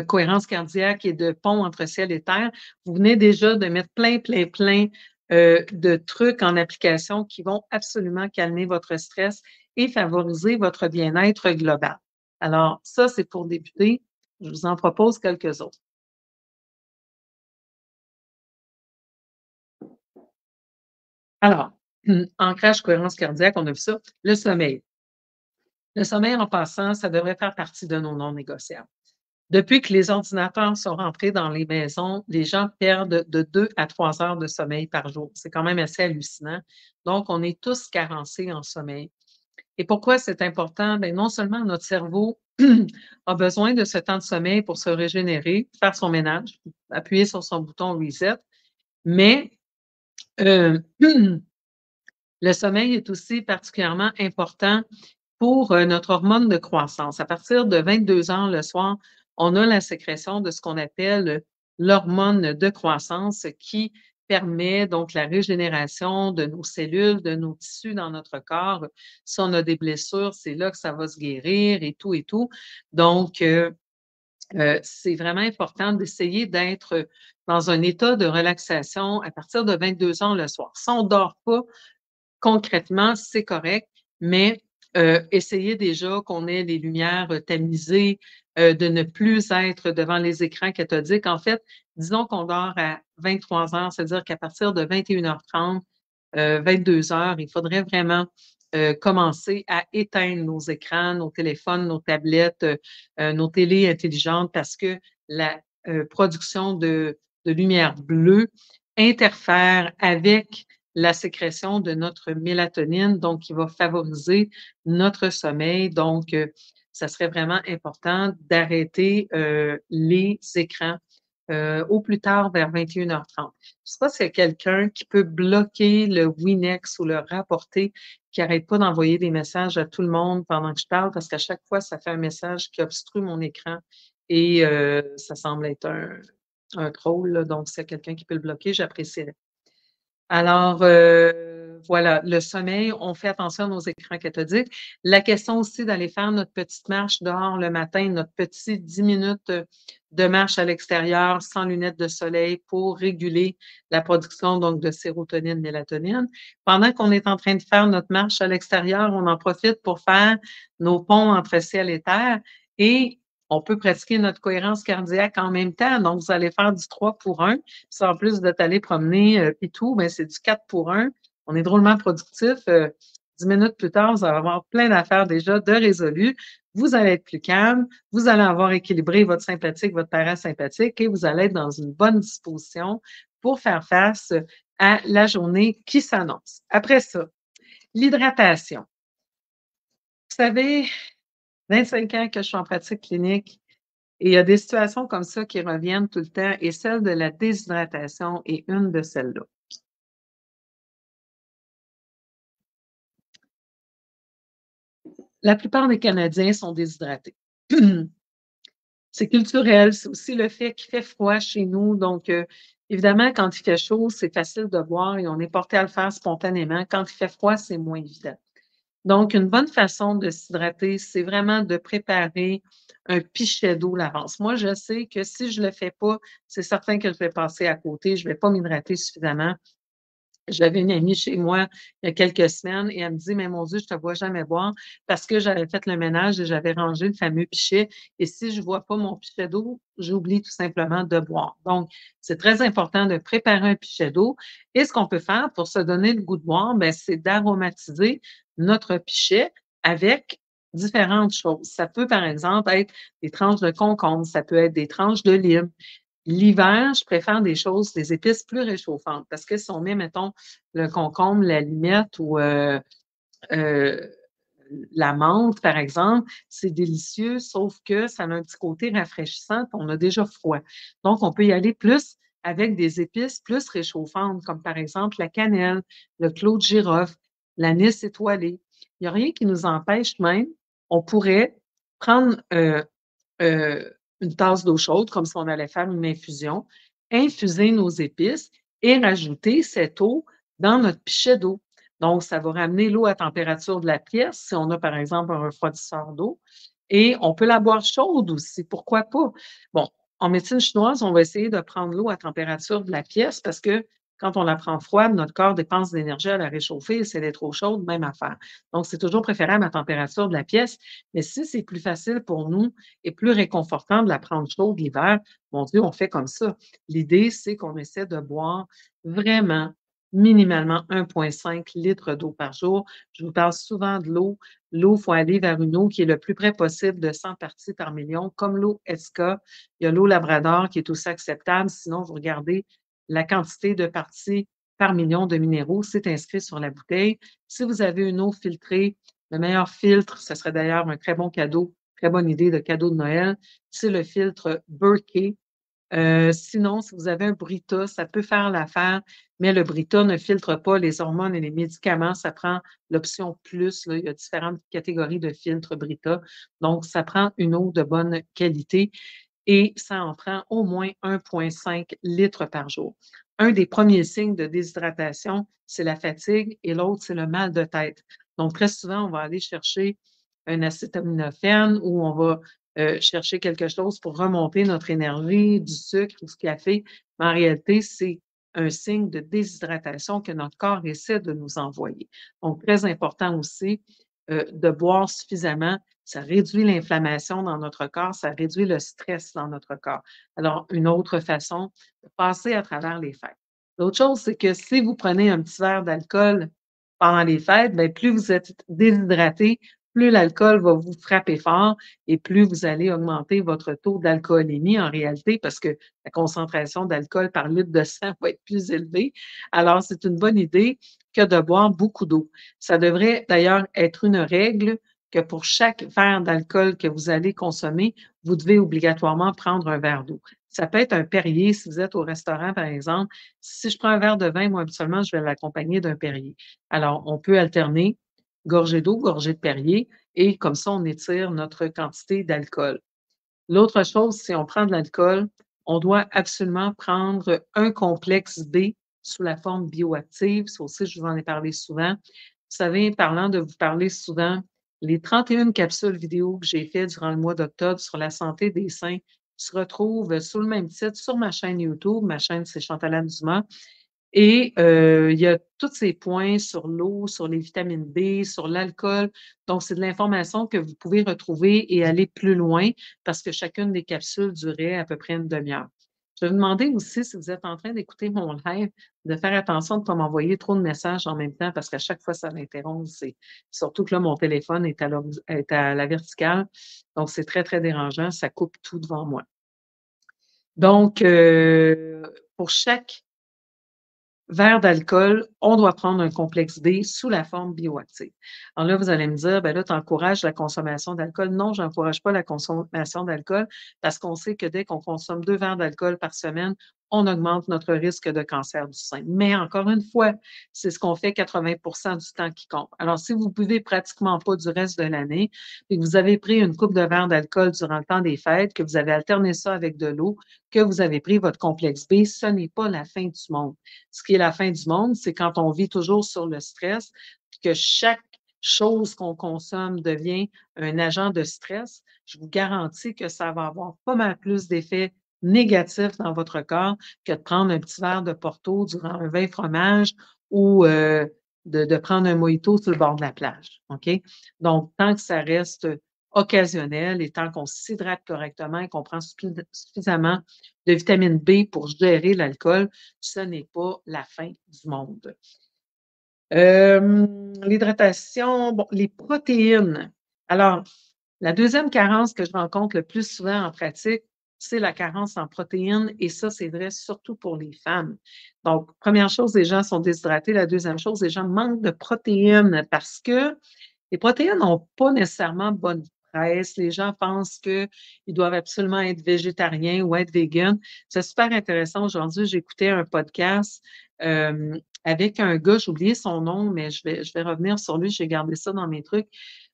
cohérence cardiaque et de pont entre ciel et terre, vous venez déjà de mettre plein, plein, plein de trucs en application qui vont absolument calmer votre stress et favoriser votre bien-être global. Alors, ça, c'est pour débuter. Je vous en propose quelques autres. Alors, ancrage, cohérence cardiaque, on a vu ça. Le sommeil. Le sommeil, en passant, ça devrait faire partie de nos non négociables. Depuis que les ordinateurs sont rentrés dans les maisons, les gens perdent de 2 à 3 heures de sommeil par jour. C'est quand même assez hallucinant. Donc, on est tous carencés en sommeil. Et pourquoi c'est important? Bien, non seulement notre cerveau a besoin de ce temps de sommeil pour se régénérer, faire son ménage, appuyer sur son bouton reset, mais heu, le sommeil est aussi particulièrement important pour, notre hormone de croissance. À partir de 22 heures le soir, on a la sécrétion de ce qu'on appelle l'hormone de croissance qui permet donc la régénération de nos cellules, de nos tissus dans notre corps. Si on a des blessures, c'est là que ça va se guérir et tout et tout. Donc, c'est vraiment important d'essayer d'être dans un état de relaxation à partir de 22 heures le soir. Si on dort pas, concrètement, c'est correct, mais essayez déjà qu'on ait les lumières, tamisées, de ne plus être devant les écrans cathodiques. En fait, disons qu'on dort à 23 heures, c'est-à-dire qu'à partir de 21h30, 22 heures, il faudrait vraiment, commencer à éteindre nos écrans, nos téléphones, nos tablettes, nos télés intelligentes parce que la, production de lumière bleue interfère avec la sécrétion de notre mélatonine, donc qui va favoriser notre sommeil. Donc, ça serait vraiment important d'arrêter, les écrans, au plus tard vers 21h30. Je ne sais pas s'il y a quelqu'un qui peut bloquer le Winnex ou le rapporter, qui arrête pas d'envoyer des messages à tout le monde pendant que je parle, parce qu'à chaque fois, ça fait un message qui obstrue mon écran et ça semble être un troll, là. Donc s'il y a quelqu'un qui peut le bloquer, j'apprécierais. Alors, voilà, le sommeil, on fait attention à nos écrans cathodiques. La question aussi d'aller faire notre petite marche dehors le matin, notre petit 10 minutes, de marche à l'extérieur sans lunettes de soleil pour réguler la production donc de sérotonine, mélatonine. Pendant qu'on est en train de faire notre marche à l'extérieur, on en profite pour faire nos ponts entre ciel et terre et on peut pratiquer notre cohérence cardiaque en même temps. Donc, vous allez faire du 3 pour 1. Si en plus de t'aller promener, et tout, ben, c'est du 4 pour 1. On est drôlement productif. 10 minutes plus tard, vous allez avoir plein d'affaires déjà de résolues. Vous allez être plus calme, vous allez avoir équilibré votre sympathique, votre parasympathique et vous allez être dans une bonne disposition pour faire face à la journée qui s'annonce. Après ça, l'hydratation. Vous savez, 25 ans que je suis en pratique clinique et il y a des situations comme ça qui reviennent tout le temps et celle de la déshydratation est une de celles-là. La plupart des Canadiens sont déshydratés. C'est culturel, c'est aussi le fait qu'il fait froid chez nous, donc évidemment, quand il fait chaud, c'est facile de boire et on est porté à le faire spontanément. Quand il fait froid, c'est moins évident. Donc une bonne façon de s'hydrater, c'est vraiment de préparer un pichet d'eau l'avance. Moi, je sais que si je le fais pas, c'est certain que je vais passer à côté, je vais pas m'hydrater suffisamment. J'avais une amie chez moi il y a quelques semaines et elle me dit: «Mais mon Dieu, je te vois jamais boire» parce que j'avais fait le ménage et j'avais rangé le fameux pichet et si je vois pas mon pichet d'eau, j'oublie tout simplement de boire. Donc, c'est très important de préparer un pichet d'eau et ce qu'on peut faire pour se donner le goût de boire, ben, c'est d'aromatiser notre pichet avec différentes choses. Ça peut, par exemple, être des tranches de concombre, ça peut être des tranches d'olive. L'hiver, je préfère des choses, des épices plus réchauffantes parce que si on met, mettons, le concombre, la limette ou heu, la menthe, par exemple, c'est délicieux, sauf que ça a un petit côté rafraîchissant, puis on a déjà froid. Donc, on peut y aller plus avec des épices plus réchauffantes, comme par exemple la cannelle, le clou de girofle, l'anis étoilé. Il y a rien qui nous empêche même, on pourrait prendre, une tasse d'eau chaude, comme si on allait faire une infusion, infuser nos épices et rajouter cette eau dans notre pichet d'eau. Donc, ça va ramener l'eau à température de la pièce, si on a, par exemple, un refroidisseur d'eau et on peut la boire chaude aussi, pourquoi pas? Bon, en médecine chinoise, on va essayer de prendre l'eau à température de la pièce parce que quand on la prend froide, notre corps dépense de l'énergie à la réchauffer et si elle est trop chaude, même affaire. Donc, c'est toujours préférable à température de la pièce, mais si c'est plus facile pour nous et plus réconfortant de la prendre chaude l'hiver, mon Dieu, on fait comme ça. L'idée, c'est qu'on essaie de boire vraiment minimalement 1,5 litres d'eau par jour. Je vous parle souvent de l'eau. L'eau, il faut aller vers une eau qui est le plus près possible de 100 parties par million, comme l'eau ESCA. Il y a l'eau Labrador qui est aussi acceptable. Sinon, vous regardez la quantité de parties par million de minéraux, c'est inscrit sur la bouteille. Si vous avez une eau filtrée, le meilleur filtre, ce serait d'ailleurs un très bon cadeau, très bonne idée de cadeau de Noël, c'est le filtre Berkey. Sinon, si vous avez un Brita, ça peut faire l'affaire, mais le Brita ne filtre pas les hormones et les médicaments. Ça prend l'option plus, là. Il y a différentes catégories de filtres Brita. Donc, ça prend une eau de bonne qualité et ça en prend au moins 1,5 litres par jour. Un des premiers signes de déshydratation, c'est la fatigue et l'autre, c'est le mal de tête. Donc, très souvent, on va aller chercher un acétaminophène ou on va chercher quelque chose pour remonter notre énergie, du sucre ou du café. Mais en réalité, c'est un signe de déshydratation que notre corps essaie de nous envoyer. Donc, très important aussi de boire suffisamment. Ça réduit l'inflammation dans notre corps, ça réduit le stress dans notre corps. Alors, une autre façon de passer à travers les fêtes. L'autre chose, c'est que si vous prenez un petit verre d'alcool pendant les fêtes, bien, plus vous êtes déshydraté, plus l'alcool va vous frapper fort et plus vous allez augmenter votre taux d'alcoolémie en réalité parce que la concentration d'alcool par litre de sang va être plus élevée. Alors, c'est une bonne idée que de boire beaucoup d'eau. Ça devrait d'ailleurs être une règle que pour chaque verre d'alcool que vous allez consommer, vous devez obligatoirement prendre un verre d'eau. Ça peut être un Perrier si vous êtes au restaurant, par exemple. Si je prends un verre de vin, moi, habituellement, je vais l'accompagner d'un Perrier. Alors, on peut alterner gorgée d'eau, gorgée de Perrier, et comme ça, on étire notre quantité d'alcool. L'autre chose, si on prend de l'alcool, on doit absolument prendre un complexe B sous la forme bioactive. Ça aussi, je vous en ai parlé souvent. Vous savez, parlant de vous parler souvent, les 31 capsules vidéo que j'ai faites durant le mois d'octobre sur la santé des seins se retrouvent sous le même titre sur ma chaîne YouTube. Ma chaîne, c'est Chantal Dumas. Et il y a tous ces points sur l'eau, sur les vitamines B, sur l'alcool. Donc, c'est de l'information que vous pouvez retrouver et aller plus loin parce que chacune des capsules durait à peu près une demi-heure. Je vais vous demander aussi, si vous êtes en train d'écouter mon live, de faire attention de ne pas m'envoyer trop de messages en même temps parce qu'à chaque fois, ça m'interrompt. C'est surtout que là, mon téléphone est à la verticale. Donc, c'est très, très dérangeant. Ça coupe tout devant moi. Donc, pour chaque verre d'alcool, on doit prendre un complexe B sous la forme bioactive. Alors là, vous allez me dire, ben là, tu encourages la consommation d'alcool. Non, je n'encourage pas la consommation d'alcool parce qu'on sait que dès qu'on consomme 2 verres d'alcool par semaine, on augmente notre risque de cancer du sein. Mais encore une fois, c'est ce qu'on fait 80 du temps qui compte. Alors, si vous buvez pratiquement pas du reste de l'année et que vous avez pris une coupe de verre d'alcool durant le temps des fêtes, que vous avez alterné ça avec de l'eau, que vous avez pris votre complexe B, ce n'est pas la fin du monde. Ce qui est la fin du monde, c'est quand on vit toujours sur le stress, que chaque chose qu'on consomme devient un agent de stress. Je vous garantis que ça va avoir pas mal plus d'effets négatifs dans votre corps que de prendre un petit verre de Porto durant un vin fromage ou de prendre un mojito sur le bord de la plage. OK? Donc, tant que ça reste occasionnel et tant qu'on s'hydrate correctement et qu'on prend suffisamment de vitamine B pour gérer l'alcool, ce n'est pas la fin du monde. L'hydratation, bon, les protéines. Alors, la deuxième carence que je rencontre le plus souvent en pratique, c'est la carence en protéines et ça, c'est vrai surtout pour les femmes. Donc, première chose, les gens sont déshydratés. La deuxième chose, les gens manquent de protéines parce que les protéines n'ont pas nécessairement bonne presse. Les gens pensent qu'ils doivent absolument être végétariens ou être vegan. C'est super intéressant. Aujourd'hui, j'écoutais un podcast avec un gars, j'ai oublié son nom, mais je vais revenir sur lui, j'ai gardé ça dans mes trucs.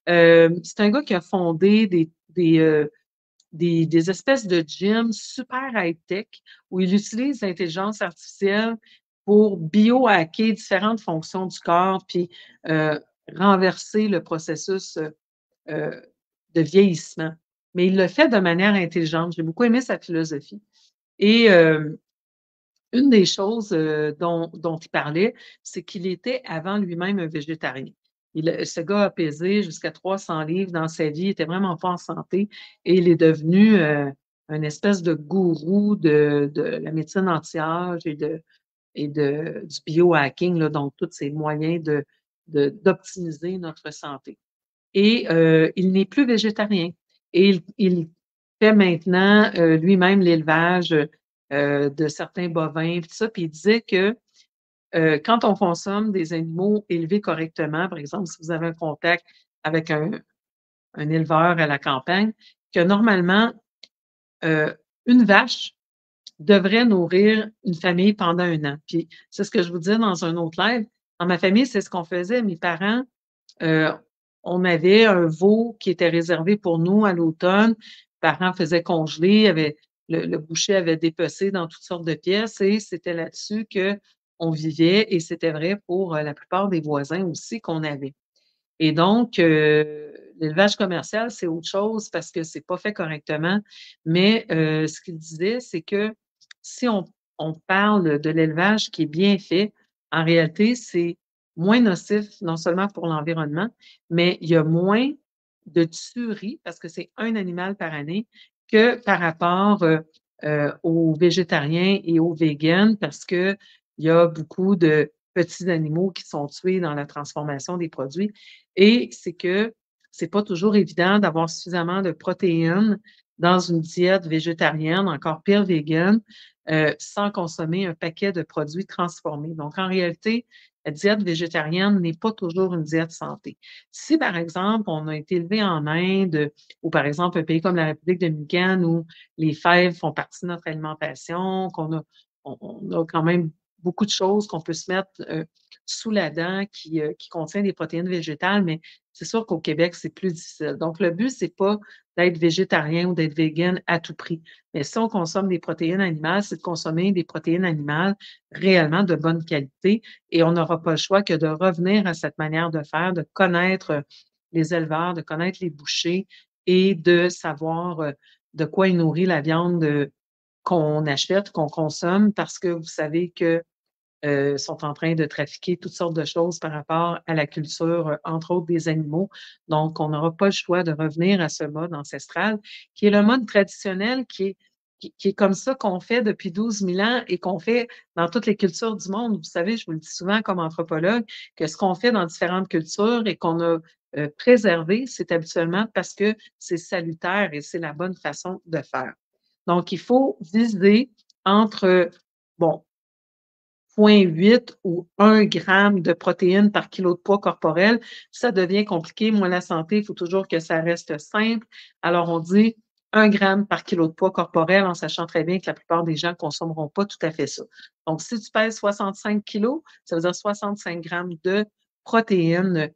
C'est un gars qui a fondé des espèces de gyms super high-tech où il utilise l'intelligence artificielle pour biohacker différentes fonctions du corps, puis renverser le processus euh, de vieillissement. Mais il le fait de manière intelligente. J'ai beaucoup aimé sa philosophie. Et une des choses dont il parlait, c'est qu'il était avant lui-même un végétarien. Ce gars a pesé jusqu'à 300 livres dans sa vie, il était vraiment pas en santé et il est devenu une espèce de gourou de la médecine anti-âge et du biohacking, là, donc tous ces moyens d'optimiser notre santé. Et il n'est plus végétarien et il fait maintenant, lui-même l'élevage, de certains bovins, tout ça, puis il disait que, quand on consomme des animaux élevés correctement, par exemple, si vous avez un contact avec un éleveur à la campagne, que normalement, heu, une vache devrait nourrir une famille pendant 1 an. Puis c'est ce que je vous disais dans un autre live. Dans ma famille, c'est ce qu'on faisait. Mes parents, Heu, on avait un veau qui était réservé pour nous à l'automne. Les parents faisaient congeler, le boucher avait dépecé dans toutes sortes de pièces et c'était là-dessus qu'on vivait et c'était vrai pour, la plupart des voisins aussi qu'on avait. Et donc, l'élevage commercial, c'est autre chose parce que c'est pas fait correctement. Mais, ce qu'il disait, c'est que si on parle de l'élevage qui est bien fait, en réalité, c'est moins nocif, non seulement pour l'environnement, mais il y a moins de tueries parce que c'est un animal par année que par rapport, aux végétariens et aux véganes parce qu'il y a beaucoup de petits animaux qui sont tués dans la transformation des produits et c'est que c'est pas toujours évident d'avoir suffisamment de protéines dans une diète végétarienne, encore pire végane, sans consommer un paquet de produits transformés. Donc, en réalité, la diète végétarienne n'est pas toujours une diète santé. Si, par exemple, on a été élevé en Inde ou, par exemple, un pays comme la République dominicaine où les fèves font partie de notre alimentation, on a quand même beaucoup de choses qu'on peut se mettre sous la dent qui contient des protéines végétales, mais c'est sûr qu'au Québec, c'est plus difficile. Donc, le but, c'est pas d'être végétarien ou d'être vegan à tout prix. Mais si on consomme des protéines animales, c'est de consommer des protéines animales réellement de bonne qualité et on n'aura pas le choix que de revenir à cette manière de faire, de connaître les éleveurs, de connaître les bouchers et de savoir de quoi est nourrie la viande qu'on achète, qu'on consomme, parce que vous savez que sont en train de trafiquer toutes sortes de choses par rapport à la culture, entre autres des animaux. Donc, on n'aura pas le choix de revenir à ce mode ancestral qui est le mode traditionnel qui est comme ça qu'on fait depuis 12 000 ans et qu'on fait dans toutes les cultures du monde. Vous savez, je vous le dis souvent comme anthropologue, que ce qu'on fait dans différentes cultures et qu'on a, préservé, c'est habituellement parce que c'est salutaire et c'est la bonne façon de faire. Donc, il faut viser entre, bon, 0,8 ou 1 gramme de protéines par kilo de poids corporel, ça devient compliqué. Moi, la santé, il faut toujours que ça reste simple. Alors, on dit 1 gramme par kilo de poids corporel, en sachant très bien que la plupart des gens ne consommeront pas tout à fait ça. Donc, si tu pèses 65 kilos, ça veut dire 65 grammes de protéines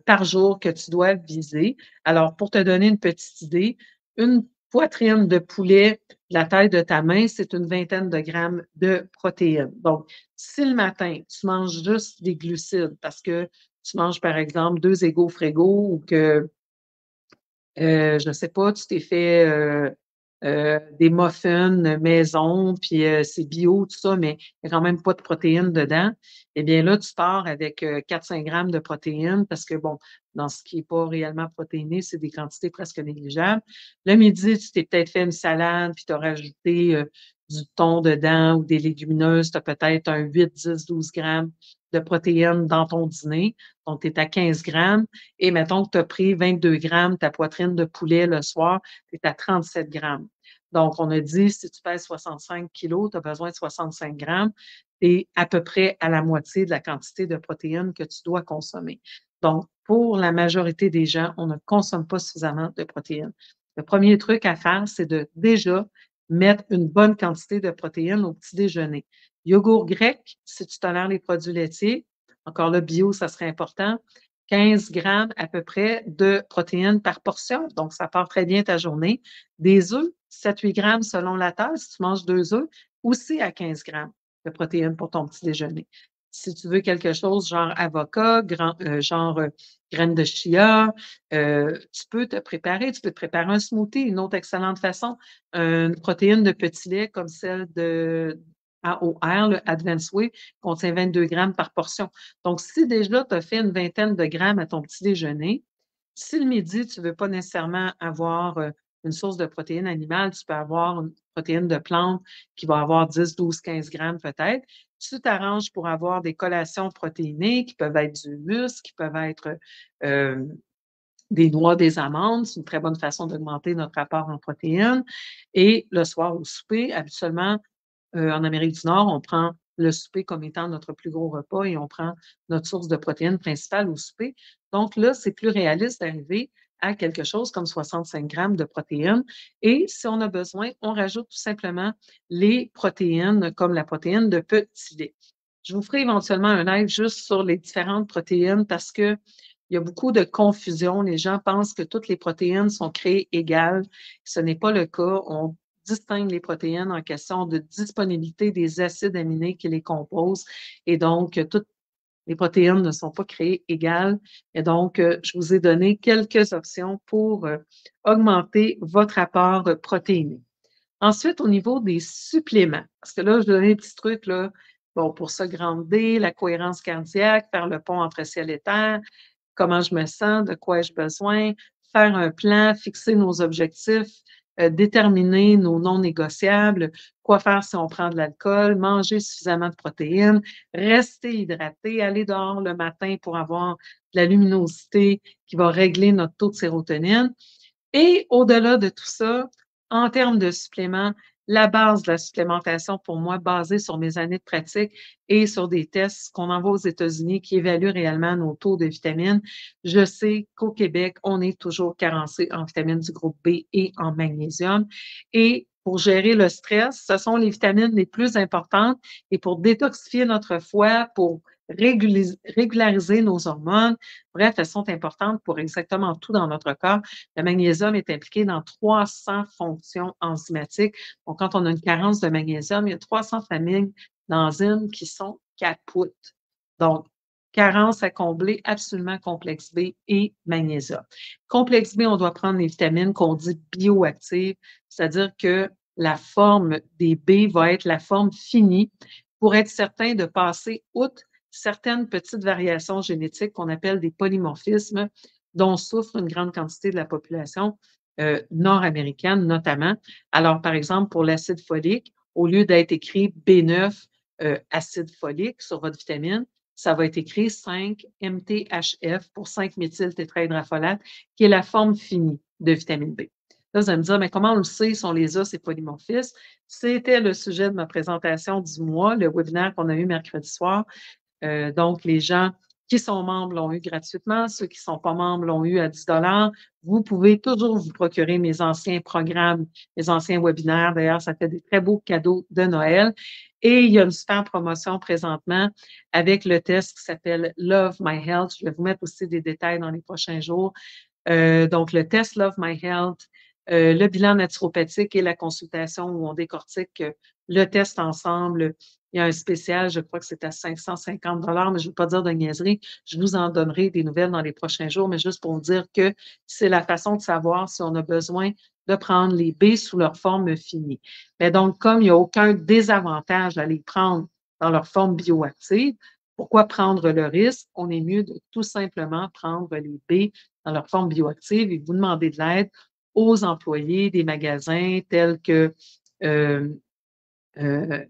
par jour que tu dois viser. Alors, pour te donner une petite idée, une poitrine de poulet de la taille de ta main, c'est une vingtaine de grammes de protéines. Donc, si le matin, tu manges juste des glucides parce que tu manges, par exemple, 2 égaux frégos ou que, je ne sais pas, tu t'es fait, des muffins maison, puis, c'est bio, tout ça, mais il y a quand même pas de protéines dedans. Eh bien là, tu pars avec, 4-5 grammes de protéines parce que bon, dans ce qui est pas réellement protéiné, c'est des quantités presque négligeables. Le midi, tu t'es peut-être fait une salade, puis tu as rajouté, du thon dedans ou des légumineuses. Tu as peut-être un 8, 10, 12 grammes de protéines dans ton dîner. Donc, tu es à 15 grammes et mettons que tu as pris 22 grammes ta poitrine de poulet le soir, tu es à 37 grammes. Donc, on a dit, si tu pèses 65 kilos, tu as besoin de 65 grammes et à peu près à la moitié de la quantité de protéines que tu dois consommer. Donc, pour la majorité des gens, on ne consomme pas suffisamment de protéines. Le premier truc à faire, c'est de déjà mettre une bonne quantité de protéines au petit déjeuner. Yogourt grec, si tu tolères les produits laitiers, encore là, bio, ça serait important. 15 grammes à peu près de protéines par portion. Donc, ça part très bien ta journée. Des œufs, 7-8 grammes selon la taille. Si tu manges 2 œufs, aussi à 15 grammes de protéines pour ton petit déjeuner. Si tu veux quelque chose genre avocat, genre graines de chia, tu peux te préparer un smoothie, une autre excellente façon, une protéine de petit lait comme celle de AOR, le Advanced Whey, contient 22 grammes par portion. Donc, si déjà tu as fait une vingtaine de grammes à ton petit déjeuner, si le midi, tu ne veux pas nécessairement avoir une source de protéines animales, tu peux avoir une protéine de plante qui va avoir 10, 12, 15 grammes peut-être. tu t'arranges pour avoir des collations protéinées qui peuvent être du muscle, qui peuvent être des noix, des amandes. C'est une très bonne façon d'augmenter notre apport en protéines. Et le soir au souper, habituellement, en Amérique du Nord, on prend le souper comme étant notre plus gros repas et on prend notre source de protéines principale au souper. Donc là, c'est plus réaliste d'arriver à quelque chose comme 65 grammes de protéines. Et si on a besoin, on rajoute tout simplement les protéines comme la protéine de petit lait. Je vous ferai éventuellement un live juste sur les différentes protéines parce que il y a beaucoup de confusion. Les gens pensent que toutes les protéines sont créées égales. Ce n'est pas le cas. On distingue les protéines en question de disponibilité des acides aminés qui les composent. Et donc, toutes les protéines ne sont pas créées égales. Et donc, je vous ai donné quelques options pour augmenter votre apport protéiné. Ensuite, au niveau des suppléments, parce que là, je donne des petits trucs là, bon, pour se grandir, la cohérence cardiaque, faire le pont entre ciel et terre, comment je me sens, de quoi ai-je besoin, faire un plan, fixer nos objectifs, déterminer nos non négociables, quoi faire si on prend de l'alcool, manger suffisamment de protéines, rester hydraté, aller dehors le matin pour avoir de la luminosité qui va régler notre taux de sérotonine. Et au-delà de tout ça, en termes de suppléments, la base de la supplémentation pour moi, basée sur mes années de pratique et sur des tests qu'on envoie aux États-Unis qui évaluent réellement nos taux de vitamines, je sais qu'au Québec, on est toujours carencé en vitamines du groupe B et en magnésium. Et pour gérer le stress, ce sont les vitamines les plus importantes et pour détoxifier notre foie, pour régulariser nos hormones. Bref, elles sont importantes pour exactement tout dans notre corps. Le magnésium est impliqué dans 300 fonctions enzymatiques. Donc, quand on a une carence de magnésium, il y a 300 familles d'enzymes qui sont capoutes. Donc, carence à combler, absolument complexe B et magnésium. Complexe B, on doit prendre les vitamines qu'on dit bioactives, c'est-à-dire que la forme des B va être la forme finie pour être certain de passer outre certaines petites variations génétiques qu'on appelle des polymorphismes dont souffre une grande quantité de la population nord-américaine notamment. Alors, par exemple, pour l'acide folique, au lieu d'être écrit B9 acide folique sur votre vitamine, ça va être écrit 5-MTHF pour 5-méthyltétrahydrafolate, qui est la forme finie de vitamine B. Là, vous allez me dire, mais comment on le sait si on les a, ces polymorphismes? C'était le sujet de ma présentation du mois, le webinaire qu'on a eu mercredi soir. Donc, les gens qui sont membres l'ont eu gratuitement. Ceux qui ne sont pas membres l'ont eu à 10 $. Vous pouvez toujours vous procurer mes anciens programmes, mes anciens webinaires. D'ailleurs, ça fait des très beaux cadeaux de Noël. Et il y a une super promotion présentement avec le test qui s'appelle Love My Health. Je vais vous mettre aussi des détails dans les prochains jours. Donc, le test Love My Health, le bilan naturopathique et la consultation où on décortique le test ensemble. Il y a un spécial, je crois que c'est à 550 $, mais je ne veux pas dire de niaiserie. Je vous en donnerai des nouvelles dans les prochains jours, mais juste pour vous dire que c'est la façon de savoir si on a besoin de prendre les B sous leur forme finie. Mais donc, comme il n'y a aucun désavantage à les prendre dans leur forme bioactive, pourquoi prendre le risque? On est mieux de tout simplement prendre les B dans leur forme bioactive et vous demander de l'aide aux employés des magasins tels que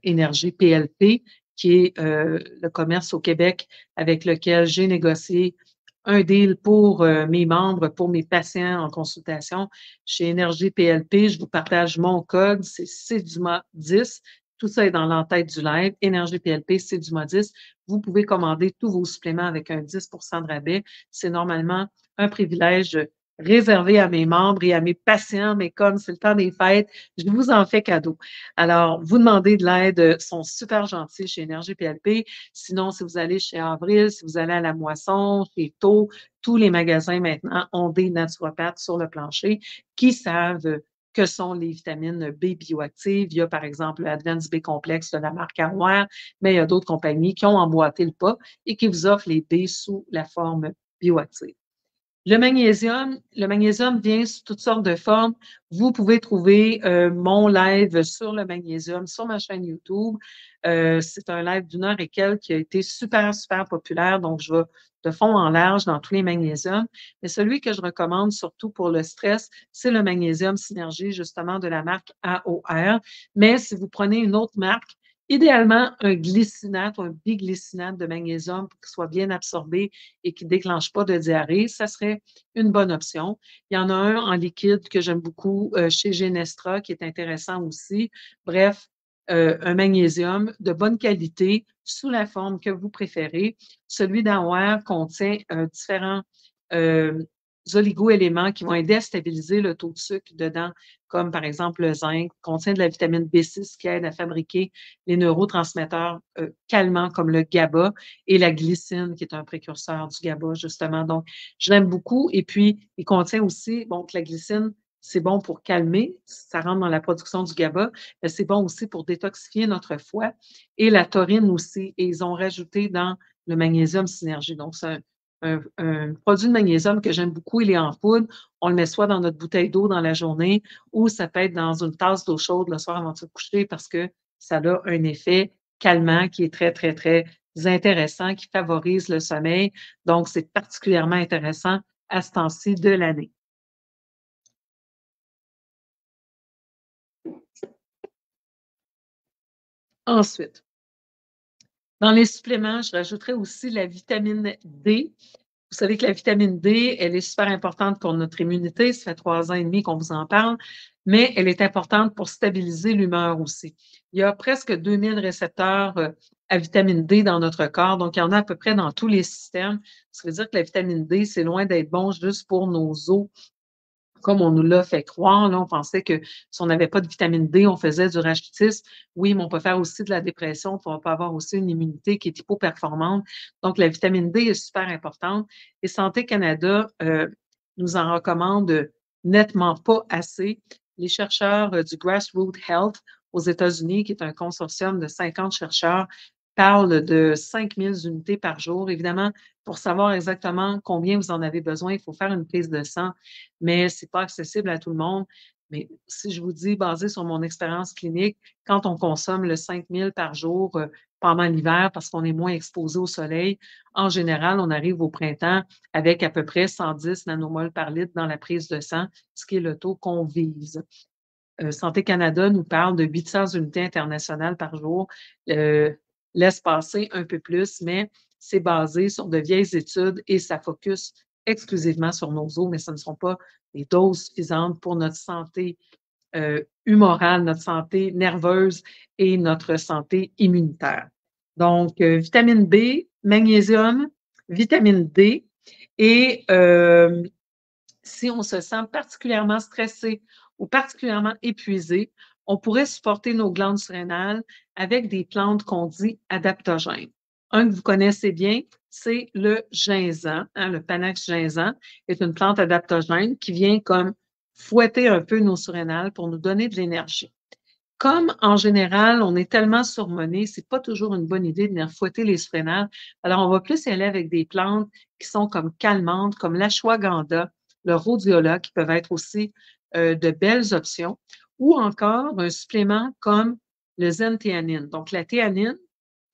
Énergie PLP, qui est le commerce au Québec avec lequel j'ai négocié un deal pour mes membres, pour mes patients en consultation. Chez Énergie PLP, je vous partage mon code, c'est CEDUMA10. Tout ça est dans l'entête du live. Énergie PLP, CEDUMA10. Vous pouvez commander tous vos suppléments avec un 10 de rabais. C'est normalement un privilège réservé à mes membres et à mes patients, mais comme c'est le temps des fêtes, je vous en fais cadeau. Alors, vous demandez de l'aide, sont super gentils chez Énergie PLP. Sinon, si vous allez chez Avril, si vous allez à la Moisson, chez Taux, tous les magasins maintenant ont des naturopathes sur le plancher qui savent que sont les vitamines B bioactives. Il y a par exemple l'Advance B complexe de la marque Armoire, mais il y a d'autres compagnies qui ont emboîté le pas et qui vous offrent les B sous la forme bioactive. Le magnésium vient sous toutes sortes de formes. Vous pouvez trouver mon live sur le magnésium sur ma chaîne YouTube. C'est un live d'1 heure et quelques qui a été super, super populaire. Donc, je vais de fond en large dans tous les magnésiums. Mais celui que je recommande surtout pour le stress, c'est le magnésium synergie, justement, de la marque AOR. Mais si vous prenez une autre marque Idéalement, un glycinate ou un biglycinate de magnésium pour qu'il soit bien absorbé et qui ne déclenche pas de diarrhée, ça serait une bonne option. Il y en a un en liquide que j'aime beaucoup chez Genestra qui est intéressant aussi. Bref, un magnésium de bonne qualité sous la forme que vous préférez. Celui d'Aware contient différents euh, oligo-éléments qui vont aider à stabiliser le taux de sucre dedans, comme par exemple le zinc, contient de la vitamine B6 qui aide à fabriquer les neurotransmetteurs calmants comme le GABA et la glycine, qui est un précurseur du GABA, justement. Donc, je l'aime beaucoup. Et puis, il contient aussi, bon, que la glycine, c'est bon pour calmer, ça rentre dans la production du GABA, mais c'est bon aussi pour détoxifier notre foie et la taurine aussi. Et ils ont rajouté dans le magnésium synergie. Donc, c'est un produit de magnésium que j'aime beaucoup. Il est en poudre. On le met soit dans notre bouteille d'eau dans la journée ou ça peut être dans une tasse d'eau chaude le soir avant de se coucher parce que ça a un effet calmant qui est très, très, très intéressant, qui favorise le sommeil. Donc, c'est particulièrement intéressant à ce temps-ci de l'année. Ensuite, dans les suppléments, je rajouterais aussi la vitamine D. Vous savez que la vitamine D, elle est super importante pour notre immunité. Ça fait 3 ans et demi qu'on vous en parle, mais elle est importante pour stabiliser l'humeur aussi. Il y a presque 2000 récepteurs à vitamine D dans notre corps, donc il y en a à peu près dans tous les systèmes. Ça veut dire que la vitamine D, c'est loin d'être bon juste pour nos os comme on nous l'a fait croire, là, on pensait que si on n'avait pas de vitamine D, on faisait du rachitisme. Oui, mais on peut faire aussi de la dépression, puis on peut avoir aussi une immunité qui est hypoperformante. Donc, la vitamine D est super importante. Et Santé Canada nous en recommande nettement pas assez. Les chercheurs du Grassroots Health aux États-Unis, qui est un consortium de 50 chercheurs, parlent de 5000 unités par jour. Évidemment, pour savoir exactement combien vous en avez besoin, il faut faire une prise de sang, mais ce n'est pas accessible à tout le monde. Mais si je vous dis, basé sur mon expérience clinique, quand on consomme le 5000 par jour pendant l'hiver parce qu'on est moins exposé au soleil, en général, on arrive au printemps avec à peu près 110 nanomoles par litre dans la prise de sang, ce qui est le taux qu'on vise. Santé Canada nous parle de 800 unités internationales par jour. Laisse passer un peu plus, mais c'est basé sur de vieilles études et ça focus exclusivement sur nos os, mais ce ne sont pas des doses suffisantes pour notre santé humorale, notre santé nerveuse et notre santé immunitaire. Donc, vitamine B, magnésium, vitamine D et si on se sent particulièrement stressé ou particulièrement épuisé, on pourrait supporter nos glandes surrénales avec des plantes qu'on dit adaptogènes. Un que vous connaissez bien, c'est le ginseng, hein, le Panax ginseng est une plante adaptogène qui vient comme fouetter un peu nos surrénales pour nous donner de l'énergie. Comme en général, on est tellement surmené, c'est pas toujours une bonne idée de venir fouetter les surrénales. Alors, on va plus y aller avec des plantes qui sont comme calmantes, comme l'ashwagandha, le rhodiola, qui peuvent être aussi de belles options, ou encore un supplément comme le zen-théanine. Donc, la théanine,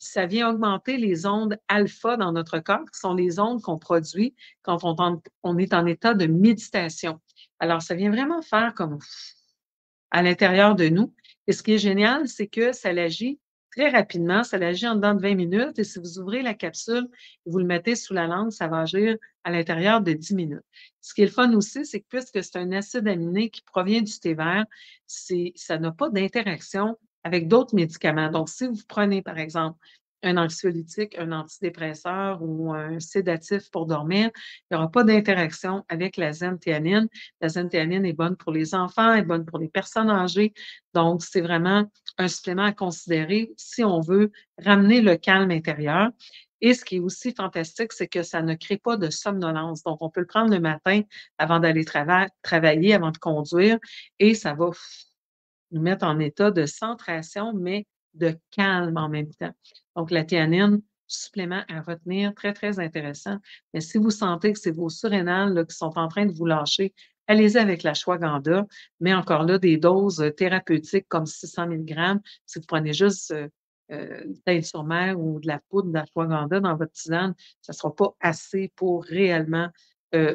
ça vient augmenter les ondes alpha dans notre corps, qui sont les ondes qu'on produit quand on est en état de méditation. Alors, ça vient vraiment faire comme à l'intérieur de nous. Et ce qui est génial, c'est que ça l'agit très rapidement, ça l'agit en dedans de 20 minutes et si vous ouvrez la capsule et vous le mettez sous la langue, ça va agir à l'intérieur de 10 minutes. Ce qui est le fun aussi, c'est que puisque c'est un acide aminé qui provient du thé vert, ça n'a pas d'interaction avec d'autres médicaments. Donc, si vous prenez, par exemple, un anxiolytique, un antidépresseur ou un sédatif pour dormir, il n'y aura pas d'interaction avec la zenthéanine. La zenthéanine est bonne pour les enfants, est bonne pour les personnes âgées. Donc, c'est vraiment un supplément à considérer si on veut ramener le calme intérieur. Et ce qui est aussi fantastique, c'est que ça ne crée pas de somnolence. Donc, on peut le prendre le matin avant d'aller travailler, avant de conduire, et ça va nous mettre en état de centration, mais de calme en même temps. Donc, la théanine, supplément à retenir, très, très intéressant. Mais si vous sentez que c'est vos surrénales là, qui sont en train de vous lâcher, allez-y avec la Shwaganda, mais encore là, des doses thérapeutiques comme 600 mg. Si vous prenez juste une tête sur mer ou de la poudre d'ashwagandha dans votre tisane, ça ne sera pas assez pour réellement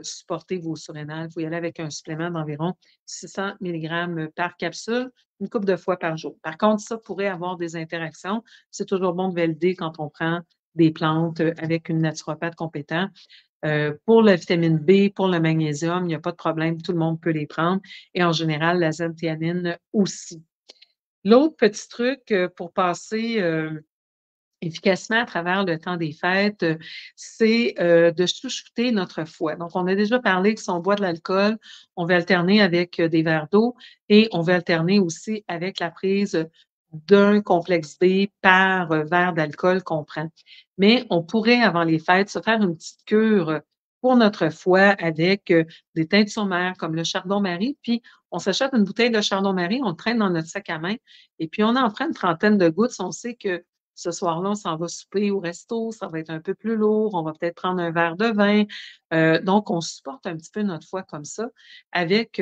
supporter vos surrénales. Il faut y aller avec un supplément d'environ 600 milligrammes par capsule, une couple de fois par jour. Par contre, ça pourrait avoir des interactions. C'est toujours bon de valider quand on prend des plantes avec une naturopathe compétente. Pour la vitamine B, pour le magnésium, il n'y a pas de problème, tout le monde peut les prendre et en général, la Z-théanine aussi. L'autre petit truc, pour passer, efficacement à travers le temps des fêtes, c'est, de chouchouter notre foie. Donc, on a déjà parlé que si on boit de l'alcool, on va alterner avec, des verres d'eau et on va alterner aussi avec la prise, d'un complexe B par, verre d'alcool qu'on prend. Mais on pourrait, avant les fêtes, se faire une petite cure, pour notre foie avec, des teintures mères comme le chardon-marie, puis on s'achète une bouteille de chardon-marie, on le traîne dans notre sac à main et puis on en prend une trentaine de gouttes si on sait que ce soir-là, on s'en va souper au resto, ça va être un peu plus lourd, on va peut-être prendre un verre de vin. Donc, on supporte un petit peu notre foie comme ça avec,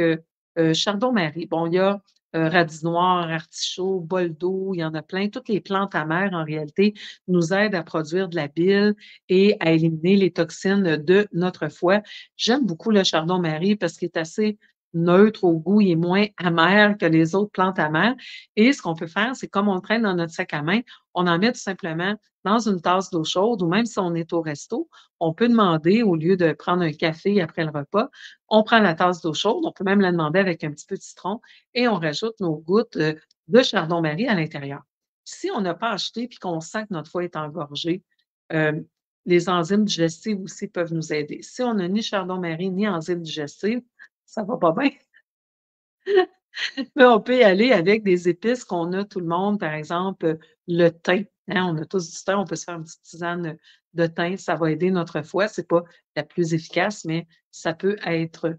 chardon-marie. Bon, il y a, radis noir, artichaut, bol d'eau, il y en a plein. Toutes les plantes amères, en réalité, nous aident à produire de la bile et à éliminer les toxines de notre foie. J'aime beaucoup le chardon-marie parce qu'il est assez neutre au goût, il est moins amer que les autres plantes amères et ce qu'on peut faire, c'est comme on le traîne dans notre sac à main, on en met tout simplement dans une tasse d'eau chaude ou même si on est au resto, on peut demander, au lieu de prendre un café après le repas, on prend la tasse d'eau chaude, on peut même la demander avec un petit peu de citron et on rajoute nos gouttes, de chardon-marie à l'intérieur. Si on n'a pas acheté puis qu'on sent que notre foie est engorgé, hem, les enzymes digestives aussi peuvent nous aider. Si on n'a ni chardon-marie ni enzymes digestives, ça va pas bien. Mais on peut y aller avec des épices qu'on a tout le monde, par exemple, le thym, hein, on a tous du thym, on peut se faire une petite tisane, de thym, ça va aider notre foie. C'est pas la plus efficace, mais ça peut être,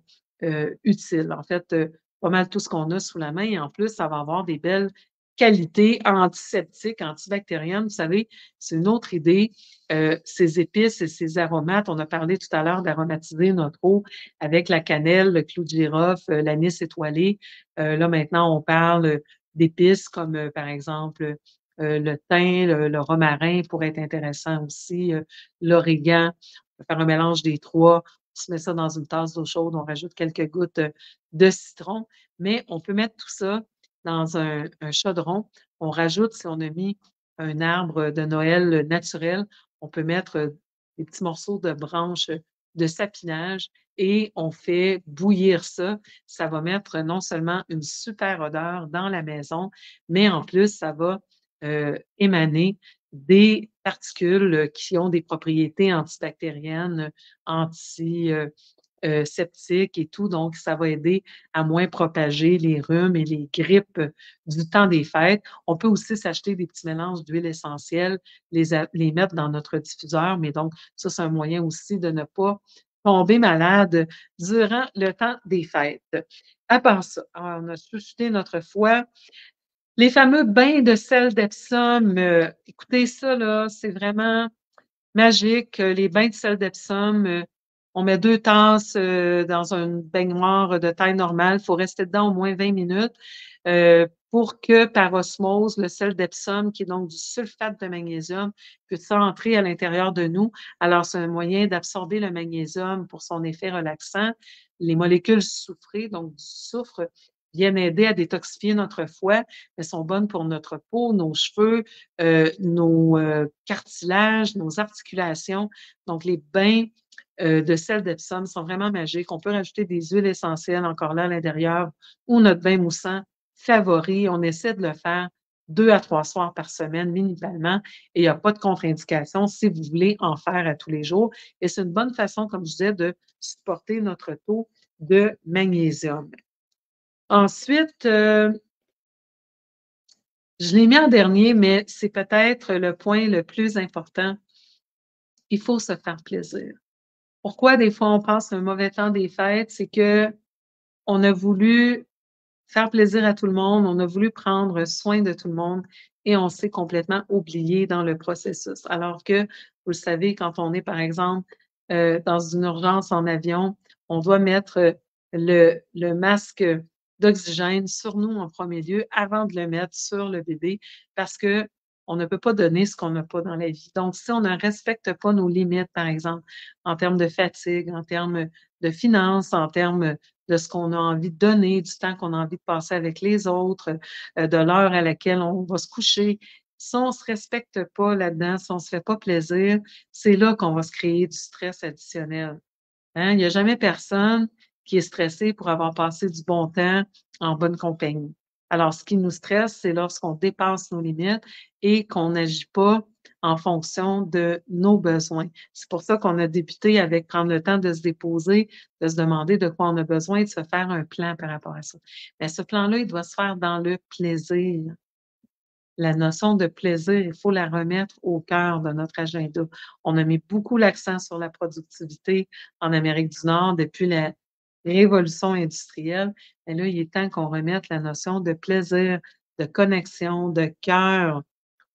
utile. En fait, pas mal tout ce qu'on a sous la main et en plus, ça va avoir des belles qualités antiseptiques, antibactériennes. Vous savez, c'est une autre idée, ces épices et ces aromates, on a parlé tout à l'heure d'aromatiser notre eau avec la cannelle, le clou de girofle, l'anis étoilé. Là, maintenant, on parle d'épices comme, par exemple, le thym, le romarin pourrait être intéressant aussi, l'origan. On peut faire un mélange des 3. On se met ça dans une tasse d'eau chaude, on rajoute quelques gouttes, de citron, mais on peut mettre tout ça dans un chaudron. On rajoute, si on a mis un arbre de Noël, naturel, on peut mettre, des petits morceaux de branches, de sapinage et on fait bouillir ça. Ça va mettre non seulement une super odeur dans la maison, mais en plus, ça va, émaner des particules, qui ont des propriétés antibactériennes, anti, septiques et tout. Donc, ça va aider à moins propager les rhumes et les grippes du temps des fêtes. On peut aussi s'acheter des petits mélanges d'huile essentielle, les mettre dans notre diffuseur, mais donc ça, c'est un moyen aussi de ne pas tomber malade durant le temps des fêtes. À part ça, on a suscité notre foie. Les fameux bains de sel d'Epsom, écoutez ça là, c'est vraiment magique, les bains de sel d'Epsom, on met 2 tasses, dans une baignoire de taille normale. Il faut rester dedans au moins 20 minutes, pour que par osmose, le sel d'Epsom, qui est donc du sulfate de magnésium, puisse entrer à l'intérieur de nous. Alors, c'est un moyen d'absorber le magnésium pour son effet relaxant. Les molécules soufrées, donc du soufre, viennent aider à détoxifier notre foie. Elles sont bonnes pour notre peau, nos cheveux, nos, cartilages, nos articulations. Donc les bains, de sel d'Epsom sont vraiment magiques. On peut rajouter des huiles essentielles encore là à l'intérieur ou notre bain moussant favori. On essaie de le faire 2 à 3 soirs par semaine minimalement et il y a pas de contre-indication si vous voulez en faire à tous les jours et c'est une bonne façon, comme je disais, de supporter notre taux de magnésium. Ensuite, je l'ai mis en dernier, mais c'est peut-être le point le plus important. Il faut se faire plaisir. Pourquoi des fois on passe un mauvais temps des fêtes? C'est que on a voulu faire plaisir à tout le monde, on a voulu prendre soin de tout le monde et on s'est complètement oublié dans le processus. Alors que, vous le savez, quand on est, par exemple, dans une urgence en avion, on doit mettre, le masque, d'oxygène sur nous en premier lieu avant de le mettre sur le bébé parce que On ne peut pas donner ce qu'on n'a pas dans la vie. Donc, si on ne respecte pas nos limites, par exemple, en termes de fatigue, en termes de finances, en termes de ce qu'on a envie de donner, du temps qu'on a envie de passer avec les autres, de l'heure à laquelle on va se coucher. Si on ne se respecte pas là-dedans, si on ne se fait pas plaisir, c'est là qu'on va se créer du stress additionnel. Hein? Il n'y a jamais personne qui est stressé pour avoir passé du bon temps en bonne compagnie. Alors, ce qui nous stresse, c'est lorsqu'on dépasse nos limites et qu'on n'agit pas en fonction de nos besoins. C'est pour ça qu'on a débuté avec prendre le temps de se déposer, de se demander de quoi on a besoin et de se faire un plan par rapport à ça. Mais ce plan-là, il doit se faire dans le plaisir. La notion de plaisir, il faut la remettre au cœur de notre agenda. On a mis beaucoup l'accent sur la productivité en Amérique du Nord depuis la révolution industrielle. Mais là, il est temps qu'on remette la notion de plaisir, de connexion, de cœur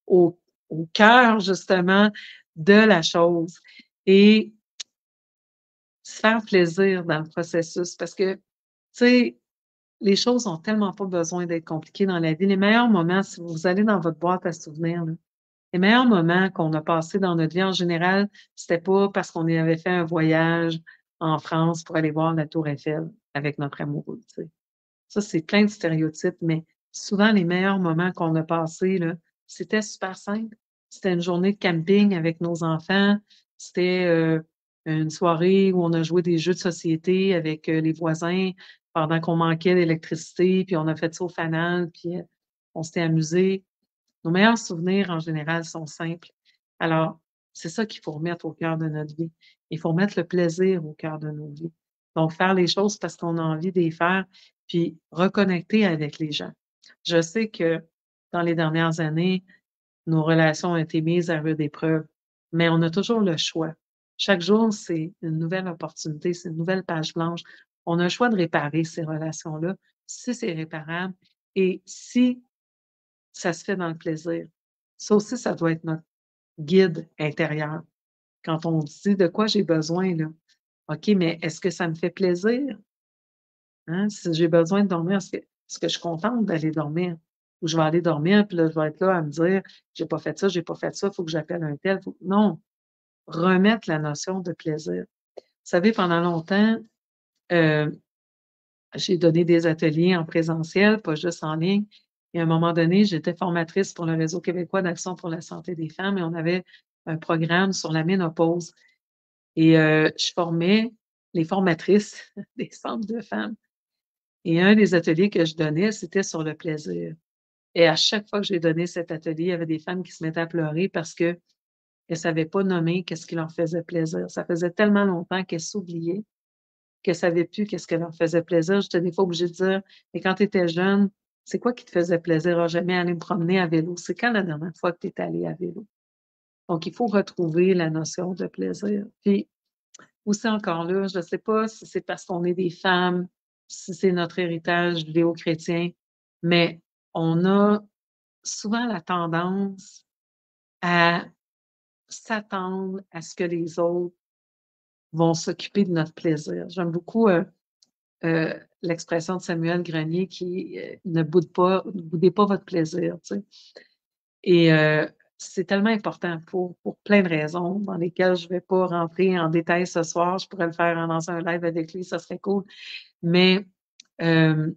au, au cœur justement de la chose et se faire plaisir dans le processus parce que, tu sais, les choses ont tellement pas besoin d'être compliquées dans la vie. Les meilleurs moments, si vous allez dans votre boîte à souvenirs, là, les meilleurs moments qu'on a passés dans notre vie en général, c'était pas parce qu'on avait fait un voyage en France pour aller voir la Tour Eiffel avec notre amoureux, tu sais. Ça, c'est plein de stéréotypes, mais souvent, les meilleurs moments qu'on a passés, là, c'était super simple. C'était une journée de camping avec nos enfants. C'était une soirée où on a joué des jeux de société avec les voisins pendant qu'on manquait d'électricité, puis on a fait ça au fanal, puis on s'était amusé. Nos meilleurs souvenirs, en général, sont simples. Alors, c'est ça qu'il faut remettre au cœur de notre vie. Il faut remettre le plaisir au cœur de nos vies. Donc, faire les choses parce qu'on a envie de les faire, puis reconnecter avec les gens. Je sais que dans les dernières années, nos relations ont été mises à rude épreuve, mais on a toujours le choix. Chaque jour, c'est une nouvelle opportunité, c'est une nouvelle page blanche. On a le choix de réparer ces relations-là, si c'est réparable et si ça se fait dans le plaisir. Ça aussi, ça doit être notre guide intérieur. Quand on dit: «De quoi j'ai besoin?» là, OK, mais est-ce que ça me fait plaisir? Hein? Si j'ai besoin de dormir, est-ce que je suis contente d'aller dormir? Ou je vais aller dormir, puis là, je vais être là à me dire: «J'ai pas fait ça, j'ai pas fait ça, il faut que j'appelle un tel, faut» non, remettre la notion de plaisir. Vous savez, pendant longtemps, heu, j'ai donné des ateliers en présentiel, pas juste en ligne et à un moment donné, j'étais formatrice pour le Réseau québécois d'action pour la santé des femmes et on avait un programme sur la ménopause et je formais les formatrices des centres de femmes et un des ateliers que je donnais, c'était sur le plaisir et à chaque fois que j'ai donné cet atelier, il y avait des femmes qui se mettaient à pleurer parce qu'elles ne savaient pas nommer qu'est-ce qui leur faisait plaisir. Ça faisait tellement longtemps qu'elles s'oubliaient qu'elles ne savaient plus qu'est-ce qui leur faisait plaisir. J'étais des fois obligée de dire: «Mais quand tu étais jeune, c'est quoi qui te faisait plaisir? Ah, j'aimais aller me promener à vélo». C'est quand la dernière fois que tu es allée à vélo? Donc il faut retrouver la notion de plaisir. Puis aussi encore là, je ne sais pas si c'est parce qu'on est des femmes, si c'est notre héritage judéo-chrétien, mais on a souvent la tendance à s'attendre à ce que les autres vont s'occuper de notre plaisir. J'aime beaucoup, l'expression de Samuel Grenier qui, ne boudez pas votre plaisir, tu sais? Et c'est tellement important pour plein de raisons dans lesquelles je ne vais pas rentrer en détail ce soir. Je pourrais le faire dans un live avec lui, ça serait cool. Mais hem,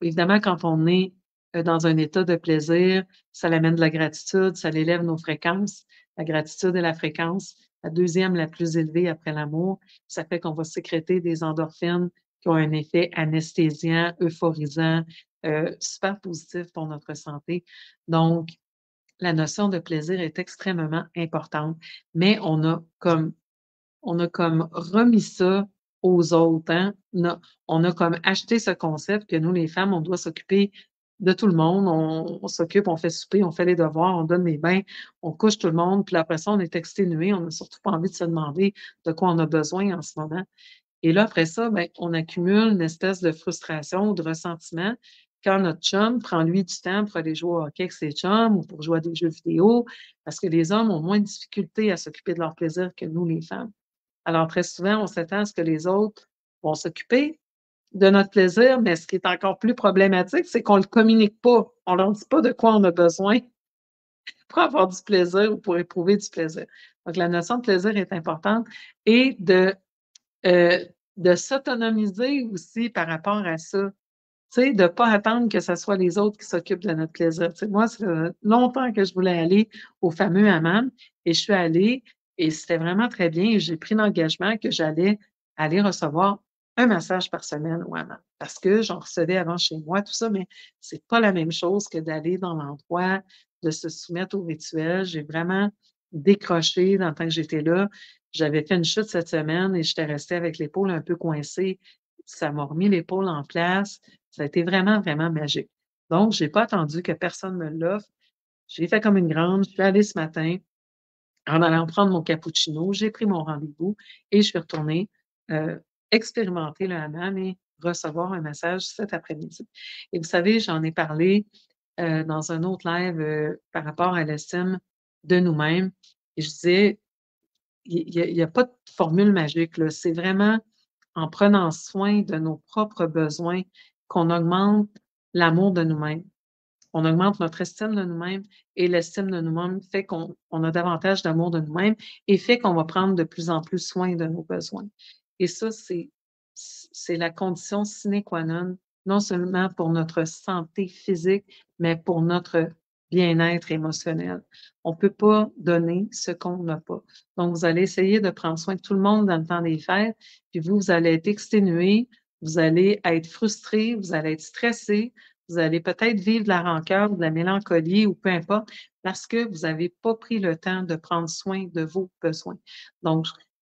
évidemment, quand on est, dans un état de plaisir, ça l'amène de la gratitude, ça l'élève nos fréquences. La gratitude est la fréquence, la deuxième la plus élevée après l'amour. Ça fait qu'on va sécréter des endorphines qui ont un effet anesthésiant, euphorisant, super positif pour notre santé. Donc la notion de plaisir est extrêmement importante, mais on a comme remis ça aux autres, hein. On a comme acheté ce concept que nous, les femmes, on doit s'occuper de tout le monde. On s'occupe, on fait souper, on fait les devoirs, on donne les bains, on couche tout le monde, puis après ça, on est exténué. On n'a surtout pas envie de se demander de quoi on a besoin en ce moment. Et là, après ça, ben, on accumule une espèce de frustration ou de ressentiment quand notre chum prend, lui, du temps pour aller jouer au hockey avec ses chums ou pour jouer à des jeux vidéo, parce que les hommes ont moins de difficultés à s'occuper de leur plaisir que nous, les femmes. Alors, très souvent, on s'attend à ce que les autres vont s'occuper de notre plaisir, mais ce qui est encore plus problématique, c'est qu'on ne le communique pas. On leur dit pas de quoi on a besoin. pour avoir du plaisir ou pour éprouver du plaisir. Donc la notion de plaisir est importante et de s'autonomiser aussi par rapport à ça. Tu sais, de pas attendre que ce soit les autres qui s'occupent de notre plaisir. Tu sais, moi, ça fait longtemps que je voulais aller au fameux hammam et je suis allée et c'était vraiment très bien. J'ai pris l'engagement que j'allais aller recevoir un massage par semaine au hammam parce que j'en recevais avant chez moi, tout ça, mais c'est pas la même chose que d'aller dans l'endroit, de se soumettre au rituel. J'ai vraiment décroché dans le temps que j'étais là. J'avais fait une chute cette semaine et j'étais restée avec l'épaule un peu coincée. Ça m'a remis l'épaule en place. Ça a été vraiment, vraiment magique. Donc, j'ai pas attendu que personne me l'offre. J'ai fait comme une grande. Je suis allée ce matin en allant prendre mon cappuccino. J'ai pris mon rendez-vous et je suis retournée, expérimenter le hammam et recevoir un massage cet après-midi. Et vous savez, j'en ai parlé, dans un autre live, par rapport à l'estime de nous-mêmes et je disais: «Il y a pas de formule magique, là. C'est vraiment en prenant soin de nos propres besoins qu'on augmente l'amour de nous-mêmes. On augmente notre estime de nous-mêmes et l'estime de nous-mêmes fait qu'on a davantage d'amour de nous-mêmes et fait qu'on va prendre de plus en plus soin de nos besoins. Et ça, c'est la condition sine qua non, non seulement pour notre santé physique, mais pour notre bien-être émotionnel. On ne peut pas donner ce qu'on n'a pas. Donc, vous allez essayer de prendre soin de tout le monde dans le temps des fêtes, puis vous allez être exténué, vous allez être frustré, vous allez être stressé, vous allez peut-être vivre de la rancœur ou de la mélancolie ou peu importe, parce que vous n'avez pas pris le temps de prendre soin de vos besoins. Donc,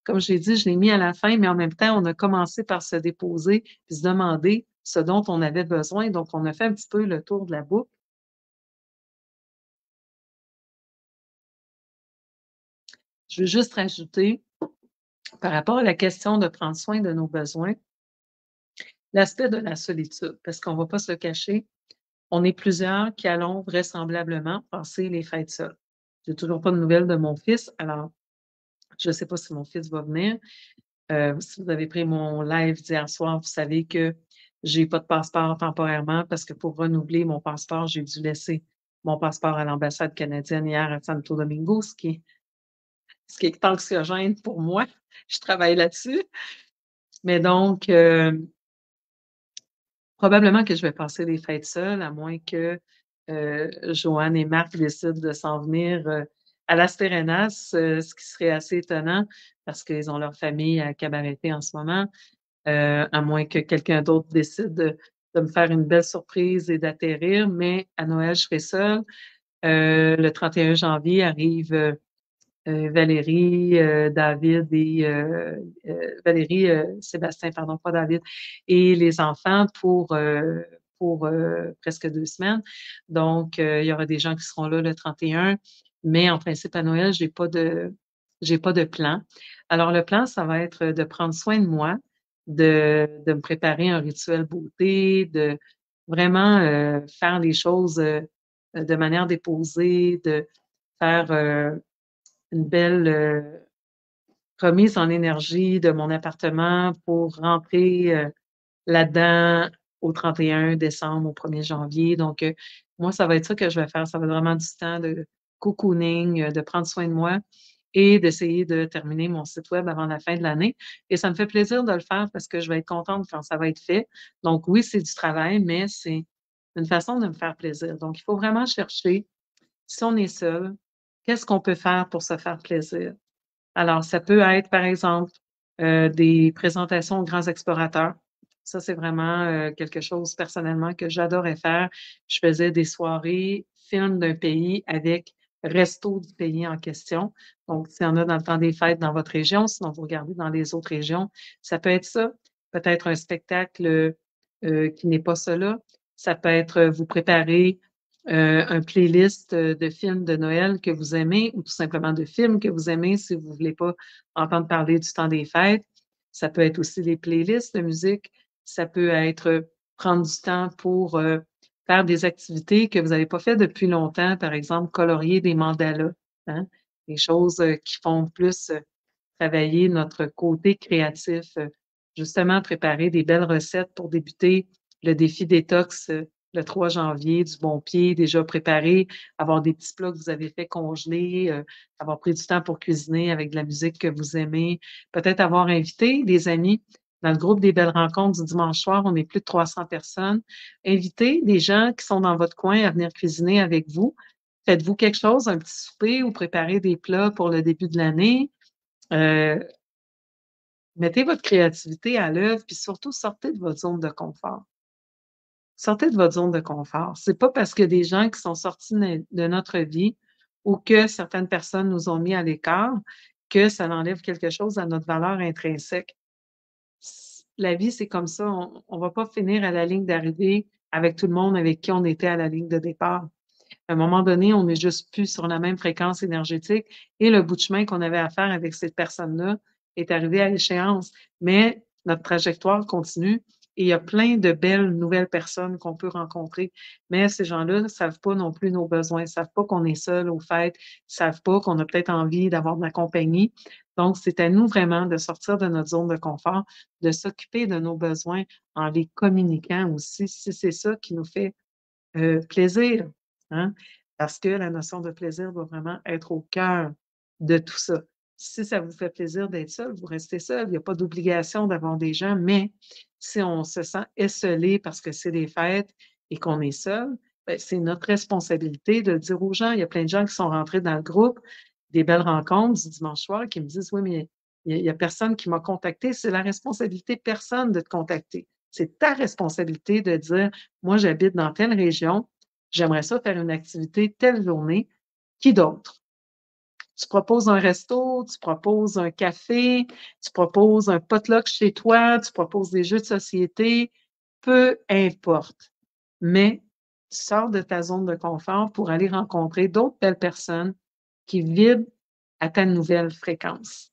comme j'ai dit, je l'ai mis à la fin, mais en même temps, on a commencé par se déposer puis se demander ce dont on avait besoin. Donc, on a fait un petit peu le tour de la boucle. Je veux juste rajouter, par rapport à la question de prendre soin de nos besoins, l'aspect de la solitude, parce qu'on ne va pas se le cacher, on est plusieurs qui allons vraisemblablement passer les fêtes seuls. J'ai toujours pas de nouvelles de mon fils, alors je ne sais pas si mon fils va venir. Si vous avez pris mon live d'hier soir, vous savez que j'ai pas de passeport temporairement parce que pour renouveler mon passeport, j'ai dû laisser mon passeport à l'ambassade canadienne hier à Santo Domingo, ce qui est anxiogène pour moi. Je travaille là-dessus. Mais donc, probablement que je vais passer les fêtes seule, à moins que, Joanne et Marc décident de s'en venir, à Las Terrenas, ce qui serait assez étonnant parce qu'ils ont leur famille à Cabarete en ce moment, à moins que quelqu'un d'autre décide de me faire une belle surprise et d'atterrir, mais à Noël, je serai seule. Le 31 janvier arrive, Valérie, David et Valérie, Sébastien, pardon, pas David, et les enfants pour presque 2 semaines. Donc, il y aura des gens qui seront là le 31, mais en principe, à Noël, j'ai pas de plan. Alors, le plan, ça va être de prendre soin de moi, de me préparer un rituel beauté, de vraiment faire les choses de manière déposée, de faire une belle remise en énergie de mon appartement pour rentrer là-dedans au 31 décembre, au 1er janvier. Donc, moi, ça va être ça que je vais faire. Ça va être vraiment du temps de cocooning, de prendre soin de moi et d'essayer de terminer mon site web avant la fin de l'année. Et ça me fait plaisir de le faire parce que je vais être contente quand ça va être fait. Donc, oui, c'est du travail, mais c'est une façon de me faire plaisir. Donc, il faut vraiment chercher, si on est seul, qu'est-ce qu'on peut faire pour se faire plaisir? Alors, ça peut être, par exemple, des présentations aux grands explorateurs. Ça, c'est vraiment, quelque chose personnellement que j'adorais faire. Je faisais des soirées films d'un pays avec resto du pays en question. Donc, s'il y en a dans le temps des fêtes dans votre région, sinon vous regardez dans les autres régions, ça peut être ça. Peut-être un spectacle, qui n'est pas cela. Ça peut être, vous préparer un playlist, de films de Noël que vous aimez ou tout simplement de films que vous aimez si vous voulez pas entendre parler du temps des fêtes. Ça peut être aussi des playlists de musique. Ça peut être, prendre du temps pour, faire des activités que vous n'avez pas fait depuis longtemps, par exemple, colorier des mandalas, hein? Des choses, qui font plus, travailler notre côté créatif, justement préparer des belles recettes pour débuter le défi détox, le 3 janvier, du bon pied, déjà préparé, avoir des petits plats que vous avez fait congeler, avoir pris du temps pour cuisiner avec de la musique que vous aimez. Peut-être avoir invité des amis. Dans le groupe des belles rencontres du dimanche soir, on est plus de 300 personnes. Invitez des gens qui sont dans votre coin à venir cuisiner avec vous. Faites-vous quelque chose, un petit souper ou préparez des plats pour le début de l'année. Heu, Mettez votre créativité à l'œuvre, puis surtout sortez de votre zone de confort. Sortez de votre zone de confort. C'est pas parce que des gens qui sont sortis de notre vie ou que certaines personnes nous ont mis à l'écart que ça enlève quelque chose à notre valeur intrinsèque. La vie, c'est comme ça. On va pas finir à la ligne d'arrivée avec tout le monde avec qui on était à la ligne de départ. À un moment donné, on n'est juste plus sur la même fréquence énergétique et le bout de chemin qu'on avait à faire avec cette personne-là est arrivé à l'échéance. Mais notre trajectoire continue et il y a plein de belles nouvelles personnes qu'on peut rencontrer. Mais ces gens-là ne savent pas non plus nos besoins, ne savent pas qu'on est seul au fait, ne savent pas qu'on a peut-être envie d'avoir de la compagnie. Donc, c'est à nous vraiment de sortir de notre zone de confort, de s'occuper de nos besoins en les communiquant aussi, si c'est ça qui nous fait plaisir, hein, parce que la notion de plaisir doit vraiment être au cœur de tout ça. Si ça vous fait plaisir d'être seul, vous restez seul. Il n'y a pas d'obligation d'avoir des gens, mais si on se sent esseulé parce que c'est des fêtes et qu'on est seul, ben, c'est notre responsabilité de dire aux gens, il y a plein de gens qui sont rentrés dans le groupe des belles rencontres du dimanche soir qui me disent: «Oui, mais il y a personne qui m'a contacté». C'est la responsabilité de personne de te contacter. C'est ta responsabilité de dire: «Moi, j'habite dans telle région, j'aimerais ça faire une activité telle journée. Qui d'autre?» Tu proposes un resto, tu proposes un café, tu proposes un potluck chez toi, tu proposes des jeux de société, peu importe. Mais tu sors de ta zone de confort pour aller rencontrer d'autres belles personnes qui vibrent à ta nouvelle fréquence.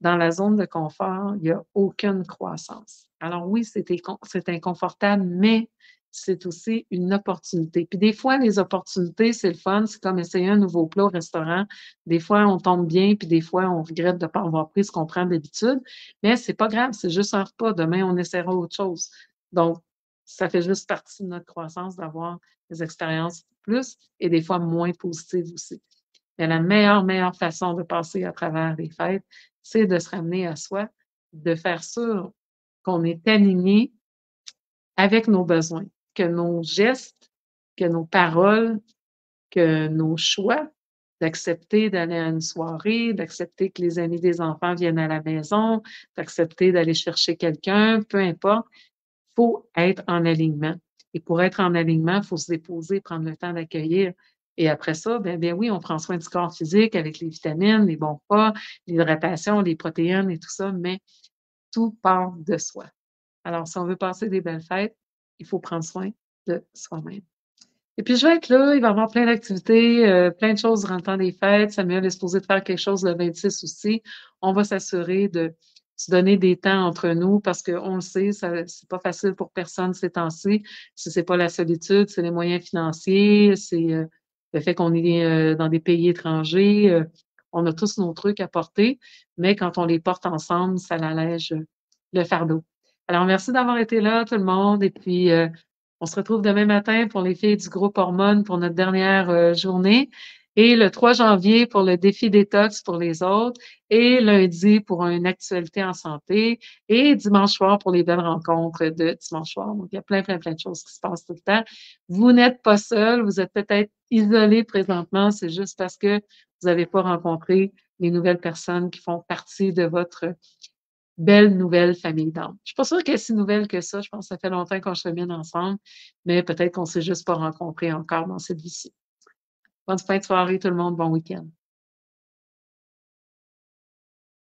Dans la zone de confort, il y a aucune croissance. Alors oui, c'est inconfortable, mais c'est aussi une opportunité. Puis des fois, les opportunités, c'est le fun, c'est comme essayer un nouveau plat au restaurant. Des fois, on tombe bien, puis des fois, on regrette de ne pas avoir pris ce qu'on prend d'habitude, mais c'est pas grave, c'est juste un repas. Demain, on essaiera autre chose. Donc, ça fait juste partie de notre croissance d'avoir des expériences plus et des fois moins positives aussi. Mais la meilleure façon de passer à travers les fêtes, c'est de se ramener à soi, de faire sûr qu'on est aligné avec nos besoins, que nos gestes, que nos paroles, que nos choix, d'accepter d'aller à une soirée, d'accepter que les amis des enfants viennent à la maison, d'accepter d'aller chercher quelqu'un, peu importe, il faut être en alignement. Et pour être en alignement, il faut se déposer, prendre le temps d'accueillir. Et après ça, bien oui, on prend soin du corps physique avec les vitamines, les bons repas, l'hydratation, les protéines et tout ça, mais tout part de soi. Alors, si on veut passer des belles fêtes, il faut prendre soin de soi-même. Et puis, je vais être là, il va y avoir plein d'activités, plein de choses durant le temps des fêtes. Samuel est supposé de faire quelque chose le 26 aussi. On va s'assurer de se donner des temps entre nous parce qu'on le sait, ça c'est pas facile pour personne ces temps-ci. Si c'est pas la solitude, c'est les moyens financiers, c'est, le fait qu'on est, dans des pays étrangers, on a tous nos trucs à porter, mais quand on les porte ensemble, ça allège, le fardeau. Alors merci d'avoir été là tout le monde et puis, on se retrouve demain matin pour les filles du groupe Hormones pour notre dernière, journée et le 3 janvier pour le défi détox pour les autres et lundi pour une actualité en santé et dimanche soir pour les belles rencontres de dimanche soir. Donc il y a plein, plein, plein de choses qui se passent tout le temps. Vous n'êtes pas seuls, vous êtes peut-être isolés présentement, c'est juste parce que vous n'avez pas rencontré les nouvelles personnes qui font partie de votre belle nouvelle famille d'âmes. Je suis pas sûre qu'elle est si nouvelle que ça. Je pense que ça fait longtemps qu'on chemine ensemble, mais peut-être qu'on s'est juste pas rencontrés encore dans cette vie-ci. Bonne fin de soirée tout le monde, bon week-end.